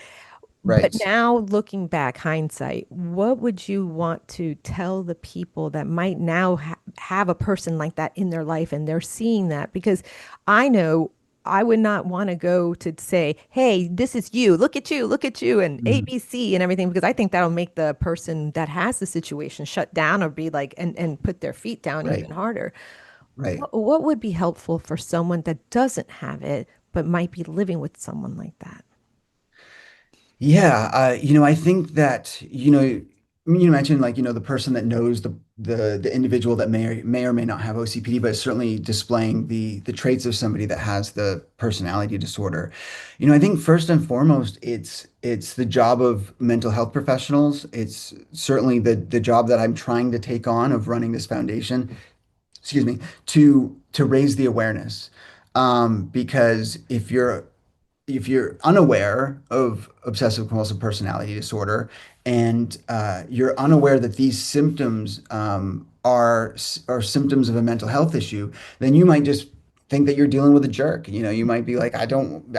But Right. now looking back, hindsight, what would you want to tell the people that might now have a person like that in their life and they're seeing that? Because I know I would not want to go to say, hey, this is you, look at you, and Mhm. ABC and everything, because I think that'll make the person that has the situation shut down or be like, and put their feet down Right. even harder. Right. What would be helpful for someone that doesn't have it, but might be living with someone like that? Yeah, I think that, you mentioned like, the person that knows the individual that may or may not have OCPD, but is certainly displaying the traits of somebody that has the personality disorder. I think first and foremost, it's the job of mental health professionals. It's certainly the job that I'm trying to take on of running this foundation, excuse me, to raise the awareness. Because if you're unaware of obsessive compulsive personality disorder and you're unaware that these symptoms are symptoms of a mental health issue, then you might just think that you're dealing with a jerk. You might be like, I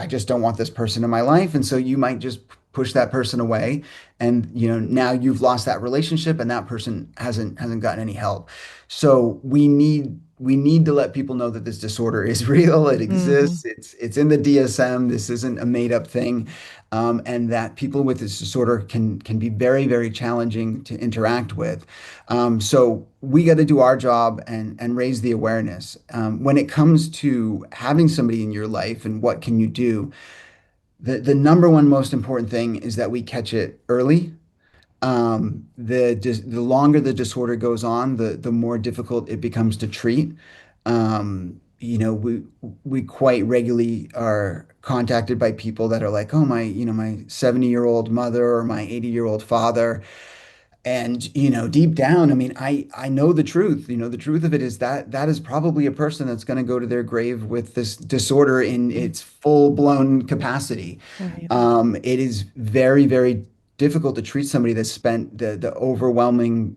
just don't want this person in my life, and so you might just push that person away, and now you've lost that relationship, and that person hasn't gotten any help. So we need to let people know that this disorder is real. It Mm-hmm. exists. It's in the DSM. This isn't a made up thing, and that people with this disorder can be very, very challenging to interact with. So we got to do our job and raise the awareness. When it comes to having somebody in your life and what can you do, the number one most important thing is that we catch it early. The longer the disorder goes on, the more difficult it becomes to treat. We quite regularly are contacted by people that are like, oh, my 70-year-old mother or my 80-year-old father. And, deep down, I mean, I know the truth. The truth of it is that that is probably a person that's going to go to their grave with this disorder in Mm. its full-blown capacity. Right. It is very, very difficult to treat somebody that's spent the overwhelming,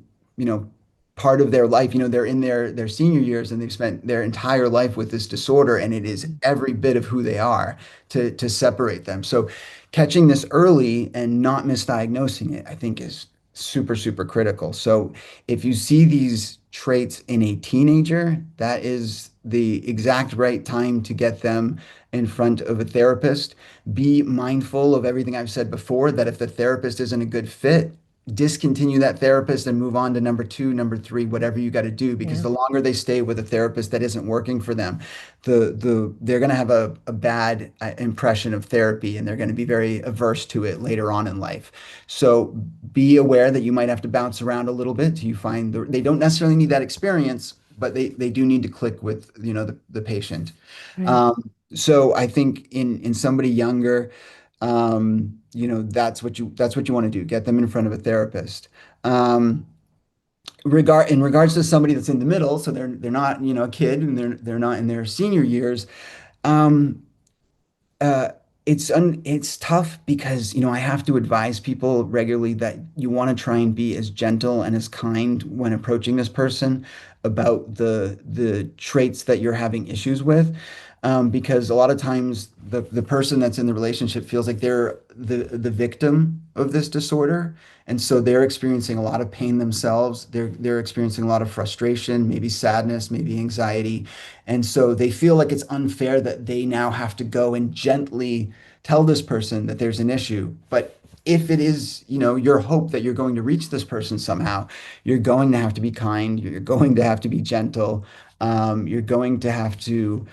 part of their life. They're in their senior years and they've spent their entire life with this disorder, and it is Mm. every bit of who they are to separate them. So catching this early and not misdiagnosing it, I think is super, super critical. So if you see these traits in a teenager, that is the exact right time to get them in front of a therapist. Be mindful of everything I've said before, that if the therapist isn't a good fit, discontinue that therapist and move on to number two, number three, whatever you got to do, because Yeah. the longer they stay with a therapist that isn't working for them, they're going to have a bad impression of therapy, and they're going to be very averse to it later on in life. So be aware that you might have to bounce around a little bit till you find they don't necessarily need that experience, but they do need to click with the patient. Right. So I think in somebody younger, that's what you want to do. Get them in front of a therapist. In regards to somebody that's in the middle, so they're not a kid, and they're not in their senior years. Um, uh, it's tough because I have to advise people regularly that you want to try and be as gentle and as kind when approaching this person about the traits that you're having issues with, because a lot of times the person that's in the relationship feels like they're the victim of this disorder, and so they're experiencing a lot of pain themselves. They're experiencing a lot of frustration, maybe sadness, maybe anxiety. And so they feel like it's unfair that they now have to go and gently tell this person that there's an issue. But if it is, your hope that you're going to reach this person somehow, you're going to have to be kind. You're going to have to be gentle. You're going to have to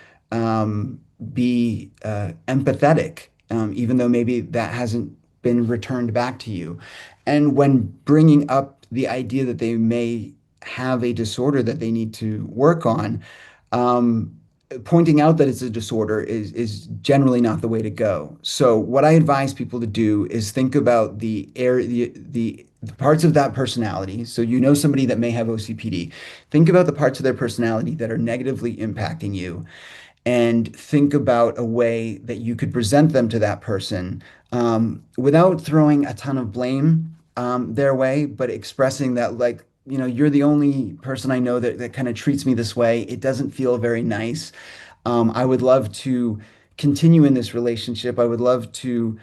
be empathetic, even though maybe that hasn't been returned back to you. And when bringing up the idea that they may have a disorder that they need to work on, um, pointing out that it's a disorder is generally not the way to go. So what I advise people to do is think about the parts of that personality. So somebody that may have OCPD. Think about the parts of their personality that are negatively impacting you, and think about a way that you could present them to that person, without throwing a ton of blame their way, but expressing that, like, you're the only person I know that kind of treats me this way. It doesn't feel very nice. I would love to continue in this relationship. I would love to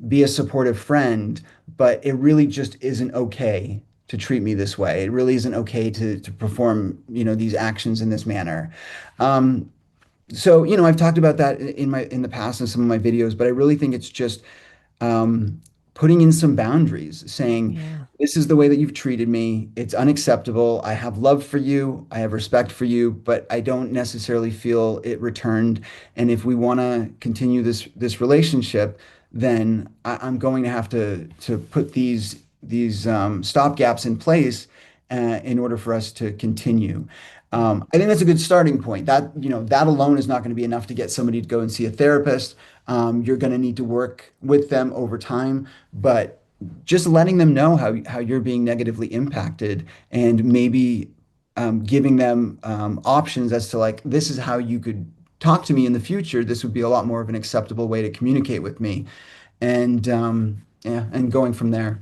be a supportive friend, but it really just isn't okay to treat me this way. It really isn't okay to perform, these actions in this manner. Um, so, I've talked about that in the past in some of my videos, but I really think it's just um, putting in some boundaries, saying, Yeah. this is the way that you've treated me. It's unacceptable. I have love for you. I have respect for you, but I don't necessarily feel it returned. And if we want to continue this relationship, then I'm going to have to put these stop gaps in place in order for us to continue. I think that's a good starting point. That alone is not going to be enough to get somebody to go and see a therapist. You're going to need to work with them over time, but just letting them know how you're being negatively impacted, and maybe giving them options as to, like, this is how you could talk to me in the future. This would be a lot more of an acceptable way to communicate with me, and yeah, and going from there.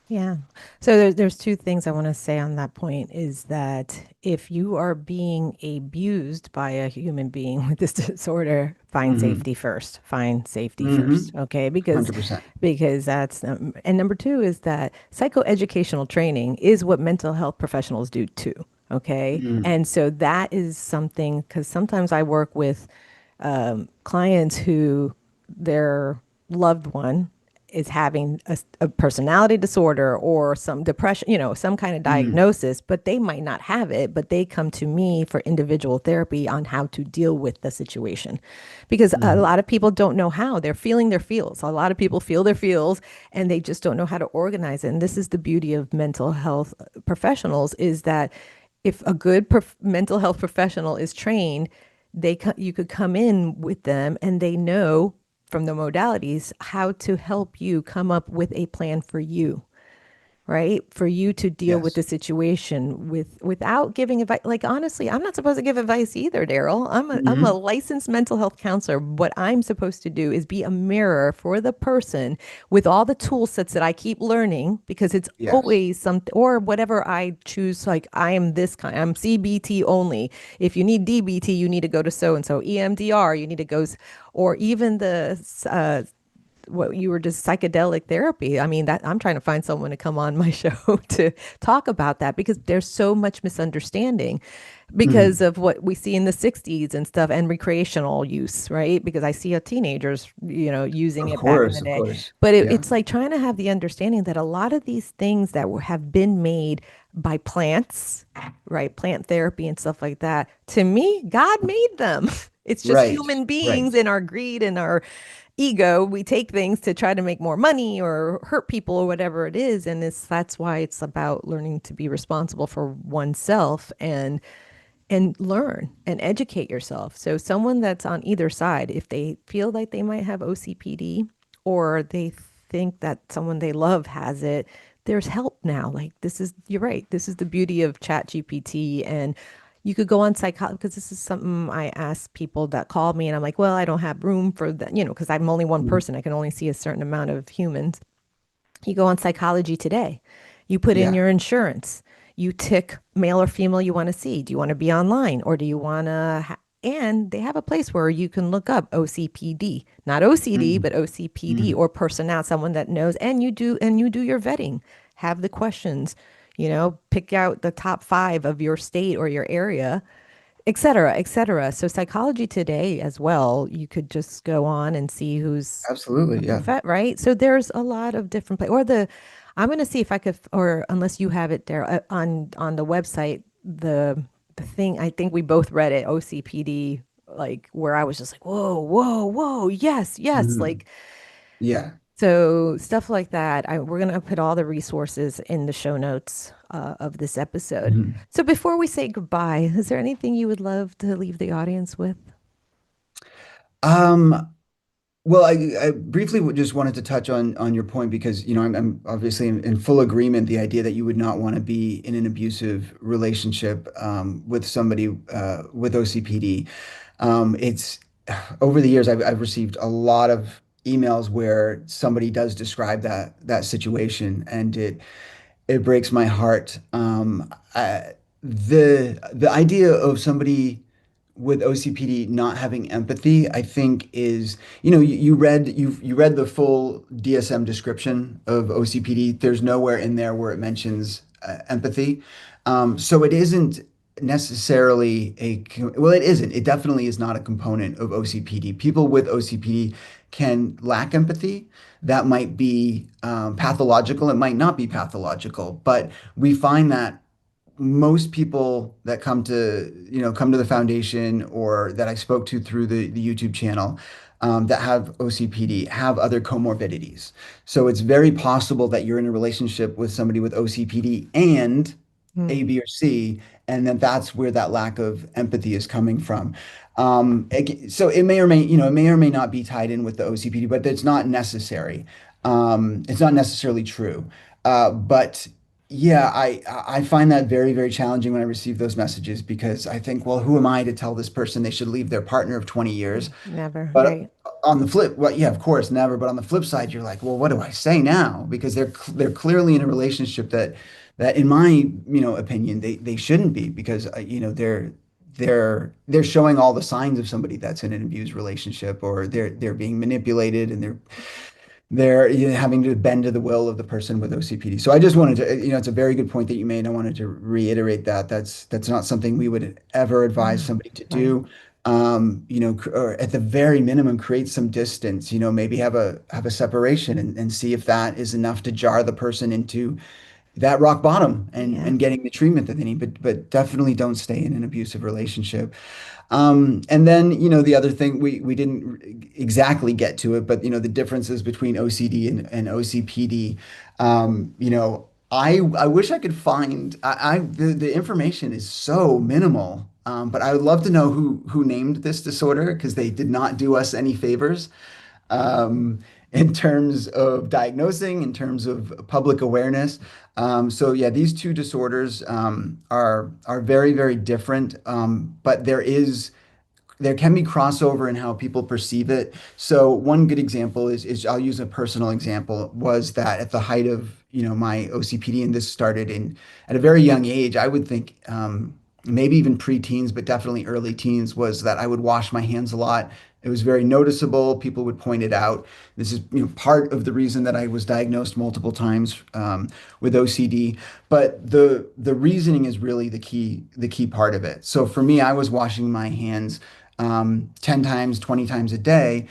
Yeah. So there's two things I want to say on that point is that if you are being abused by a human being with this disorder, find Hmm. safety first. Find safety Hmm. first. Okay. Because 100%. that's and number two is that psychoeducational training is what mental health professionals do too. Okay. Hmm. And so that is something because sometimes I work with clients who their loved one is having a personality disorder or some depression, some kind of Hmm. diagnosis, but they might not have it, but they come to me for individual therapy on how to deal with the situation. Because a Hmm. lot of people don't know how they're feeling their feels. A lot of people feel their feels and they just don't know how to organize it. And this is the beauty of mental health professionals is that if a good mental health professional is trained, you could come in with them and they know from the modalities how to help you come up with a plan for you. right? For you to deal with Yes. the situation without giving advice. Like honestly, I'm not supposed to give advice either, Daryl. I'm a Hmm. licensed mental health counselor. What I'm supposed to do is be a mirror for the person with all the tool sets that I keep learning because it's Yes. always something or whatever I choose. Like I am this kind, I'm CBT only. If you need DBT, you need to go to so and so. EMDR, you need to go, or even the what you were just psychedelic therapy. I mean, that I'm trying to find someone to come on my show to talk about that because there's so much misunderstanding because Hmm. of what we see in the 60s and stuff and recreational use, right? Because I see teenagers, using Of it back in course, the of day. course. But Yeah. it's like trying to have the understanding that a lot of these things that have been made by plants, right? Plant therapy and stuff like that. To me, God made them. It's just Right. human beings Right. in our greed and our ego, we take things to try to make more money or hurt people or whatever it is. And that's why it's about learning to be responsible for oneself and learn and educate yourself. So someone that's on either side, if they feel like they might have OCPD or they think that someone they love has it, there's help now. Like this is, you're right. This is the beauty of Chat GPT. And you could go on psychology because this is something I ask people that call me and I'm like, well, I don't have room for that, because I'm only one Mhm. person. I can only see a certain amount of humans. You go on Psychology Today. You put in Yeah. your insurance. You tick male or female you want to see. Do you want to be online or do you want to? And they have a place where you can look up OCPD, not OCD, Mhm. but OCPD Mhm. or personnel, someone that knows. And you do your vetting. Have the questions. Pick out the top 5 of your state or your area, et cetera, et cetera. So Psychology Today as well, you could just go on and see who's a Absolutely. Yeah. right? So there's a lot of different places. I'm going to see if I could, or unless you have it there on the website, the thing, I think we both read it, OCPD, like where I was just like, whoa, whoa, whoa, yes, yes. Mhm. Like, Yeah. so stuff like that. We're going to put all the resources in the show notes of this episode. Mhm. So before we say goodbye, is there anything you would love to leave the audience with? Um, well, I briefly just wanted to touch on your point because, I'm obviously in full agreement the idea that you would not want to be in an abusive relationship with somebody with OCPD. It's over the years I've received a lot of emails where somebody does describe that situation, and it breaks my heart. The idea of somebody with OCPD not having empathy, I think is, you read the full DSM description of OCPD. There's nowhere in there where it mentions empathy. So it isn't necessarily well, it isn't. It definitely is not a component of OCPD. People with OCPD can lack empathy. That might be pathological. It might not be pathological, but we find that most people that come to the foundation or that I spoke to through the YouTube channel that have OCPD have other comorbidities. So it's very possible that you're in a relationship with somebody with OCPD and Hmm. A, B, or C, and then that's where that lack of empathy is coming from. So it may or may not be tied in with the OCPD, but it's not necessary. It's not necessarily true. But yeah, I find that very, very challenging when I receive those messages because I think, well, who am I to tell this person they should leave their partner of 20 years? Never, But right? on the flip, well, yeah, of course, never. But on the flip side, you're like, well, what do I say now? Because they're clearly in a relationship that, in my opinion, they shouldn't be because they're showing all the signs of somebody that's in an abused relationship or they're being manipulated and they're having to bend to the will of the person with OCPD. So I just wanted to, it's a very good point that you made. I wanted to reiterate that that's not something we would ever advise No, somebody to right. do. Or at the very minimum, create some distance. Maybe have a separation and see if that is enough to jar the person into that rock bottom Yeah. and getting the treatment that they need. But definitely don't stay in an abusive relationship. And then, the other thing we didn't exactly get to it, but the differences between OCD and OCPD. I wish I could find the information is so minimal. But I would love to know who named this disorder because they did not do us any favors. Um, in terms of diagnosing, in terms of public awareness. So yeah, these two disorders are very, very different, but there can be crossover in how people perceive it. So one good example is I'll use a personal example, was that at the height of, my OCPD, and this started in at a very young age, I would think maybe even preteens, but definitely early teens, was that I would wash my hands a lot. It was very noticeable. People would point it out. This is, part of the reason that I was diagnosed multiple times with OCD. But the reasoning is really the key part of it. So for me, I was washing my hands 10 times, 20 times a day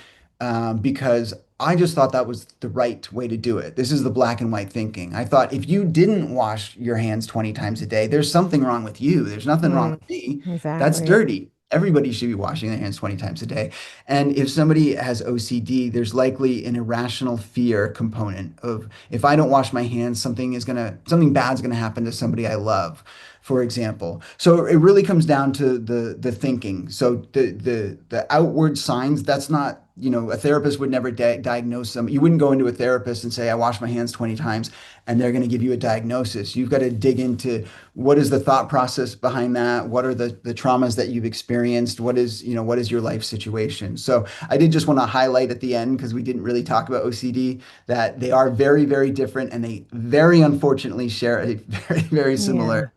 because I just thought that was the right way to do it. This is the black and white thinking. I thought if you didn't wash your hands 20 times a day, there's something wrong with you. There's nothing wrong Mm, with me. That's exactly. dirty. Everybody should be washing their hands 20 times a day. And if somebody has OCD, there's likely an irrational fear component of, if I don't wash my hands, something bad's gonna happen to somebody I love, for example. So it really comes down to the thinking. So the outward signs, that's not, a therapist would never diagnose them. You wouldn't go into a therapist and say, I wash my hands 20 times, and they're going to give you a diagnosis. You've got to dig into what is the thought process behind that? What are the traumas that you've experienced? What is your life situation? So I did just want to highlight at the end, because we didn't really talk about OCD, that they are very, very different, and they very unfortunately share a very, very Yeah.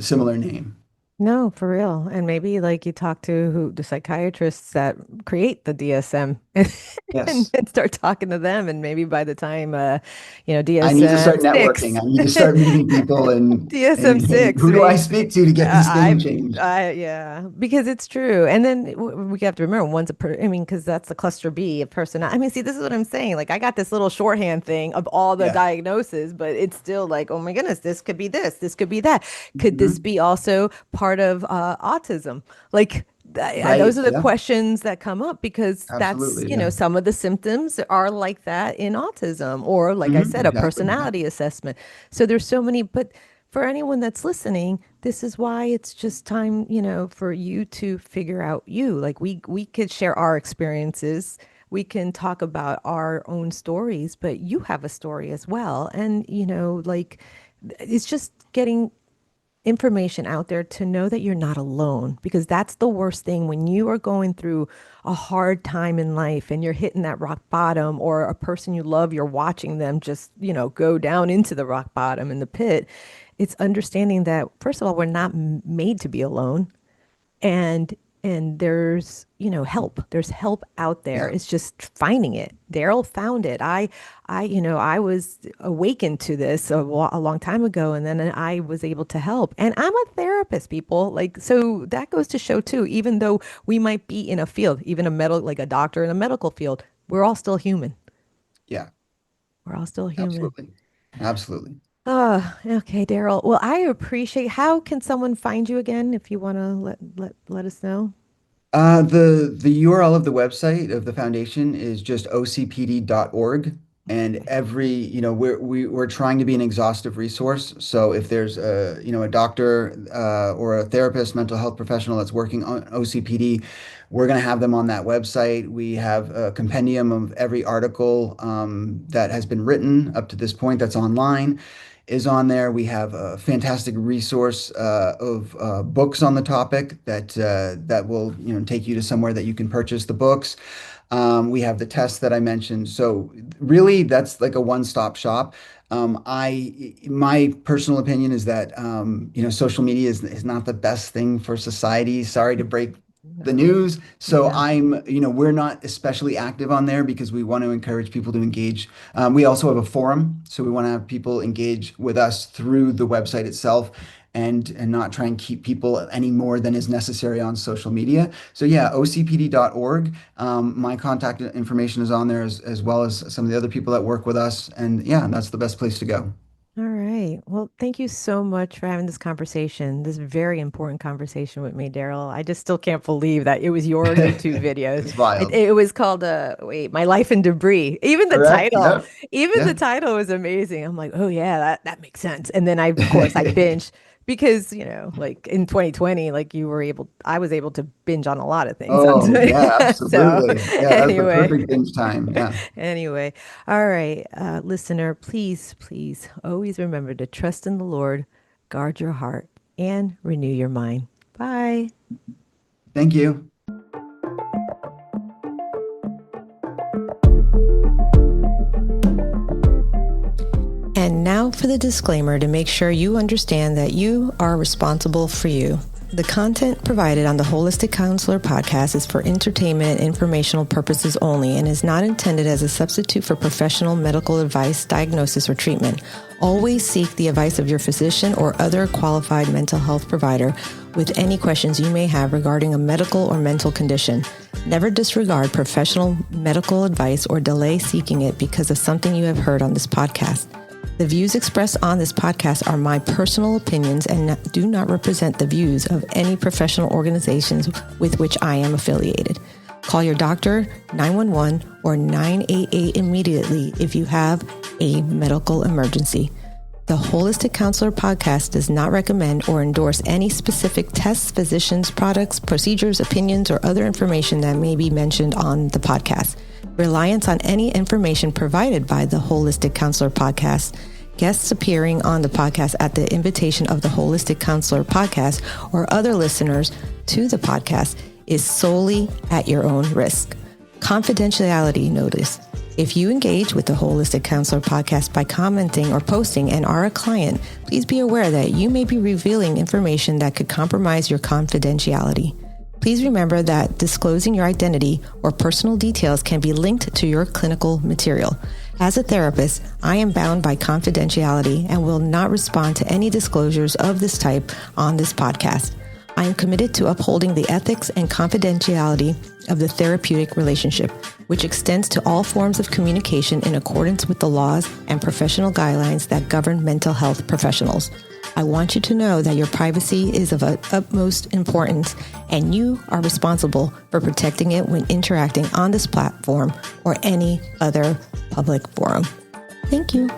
similar name. No, for real. And maybe like you talk to the psychiatrists that create the DSM and, Yes. and start talking to them. And maybe by the time, I need to DSM start networking. six, I need to start meeting people DSM and six, who do I maybe. speak to get this thing changed? Yeah, because it's true. And then we have to remember I mean, because that's the cluster B of personality. I mean, see, this is what I'm saying. Like, I got this little shorthand thing of all the Yeah. diagnoses, but it's still like, oh my goodness, this could be this could be that. Could this Mhm. be also part of autism? Like, those Right. are the Yeah. questions that come up because that's, Absolutely. Yeah. some of the symptoms are like that in autism, or like I said, a Exactly. Yeah. personality assessment. So there's so many, but for anyone that's listening, this is why it's just time, for you to figure out you. Like we could share our experiences. We can talk about our own stories, but you have a story as well. And, like it's just getting information out there to know that you're not alone, because that's the worst thing when you are going through a hard time in life and you're hitting that rock bottom, or a person you love, you're watching them just, go down into the rock bottom in the pit. It's understanding that, first of all, we're not made to be alone, and there's, help. There's help out there. Yeah. It's just finding it. Darryl found it. I was awakened to this a long time ago, and then I was able to help. And I'm a therapist, people. Like, so that goes to show too, even though we might be in a field, even like a doctor in a medical field, we're all still human. Yeah. We're all still human. Absolutely. Absolutely. Oh, okay, Darryl. Well, I appreciate. How can someone find you again if you want to let us know? The URL of the website of the foundation is just ocpd.org. And Okay. we're trying to be an exhaustive resource. So if there's a doctor or a therapist, mental health professional that's working on OCPD, we're going to have them on that website. We have a compendium of every article that has been written up to this point that's online is on there. We have a fantastic resource of books on the topic that will take you to somewhere that you can purchase the books. We have the tests that I mentioned. So really, that's like a one-stop shop. My personal opinion is that social media is not the best thing for society. Sorry to break the No. news. So Yeah. we're not especially active on there because we want to encourage people to engage. We also have a forum, so we want to have people engage with us through the website itself, and not try and keep people any more than is necessary on social media. So yeah, ocpd.org. My contact information is on there as well as some of the other people that work with us. And yeah, that's the best place to go. All right. Well, thank you so much for having this conversation, this very important conversation with me, Darryl. I just still can't believe that it was your YouTube video. It's wild. It was called wait, My Life in Debris. Correct? Yep. Even the Yeah. title was amazing. I'm like, oh yeah, that makes sense. And then of course, I binged. Because, like in 2020, like I was able to binge on a lot of things on Oh, yeah, So absolutely. Yeah, that's the anyway, perfect binge time. Yeah. anyway, all right, listener, please, please always remember to trust in the Lord, guard your heart, and renew your mind. Bye. Thank you. And now for the disclaimer to make sure you understand that you are responsible for you. The content provided on the Holistic Counselor podcast is for entertainment and informational purposes only and is not intended as a substitute for professional medical advice, diagnosis, or treatment. Always seek the advice of your physician or other qualified mental health provider with any questions you may have regarding a medical or mental condition. Never disregard professional medical advice or delay seeking it because of something you have heard on this podcast. The views expressed on this podcast are my personal opinions and do not represent the views of any professional organizations with which I am affiliated. Call your doctor, 911, or 988 immediately if you have a medical emergency. The Holistic Counselor podcast does not recommend or endorse any specific tests, physicians, products, procedures, opinions, or other information that may be mentioned on the podcast. Reliance on any information provided by the Holistic Counselor podcast, guests appearing on the podcast at the invitation of the Holistic Counselor podcast, or other listeners to the podcast is solely at your own risk. Confidentiality notice. If you engage with the Holistic Counselor podcast by commenting or posting and are a client, please be aware that you may be revealing information that could compromise your confidentiality. Please remember that disclosing your identity or personal details can be linked to your clinical material. As a therapist, I am bound by confidentiality and will not respond to any disclosures of this type on this podcast. I am committed to upholding the ethics and confidentiality of the therapeutic relationship, which extends to all forms of communication in accordance with the laws and professional guidelines that govern mental health professionals. I want you to know that your privacy is of utmost importance, and you are responsible for protecting it when interacting on this platform or any other public forum. Thank you.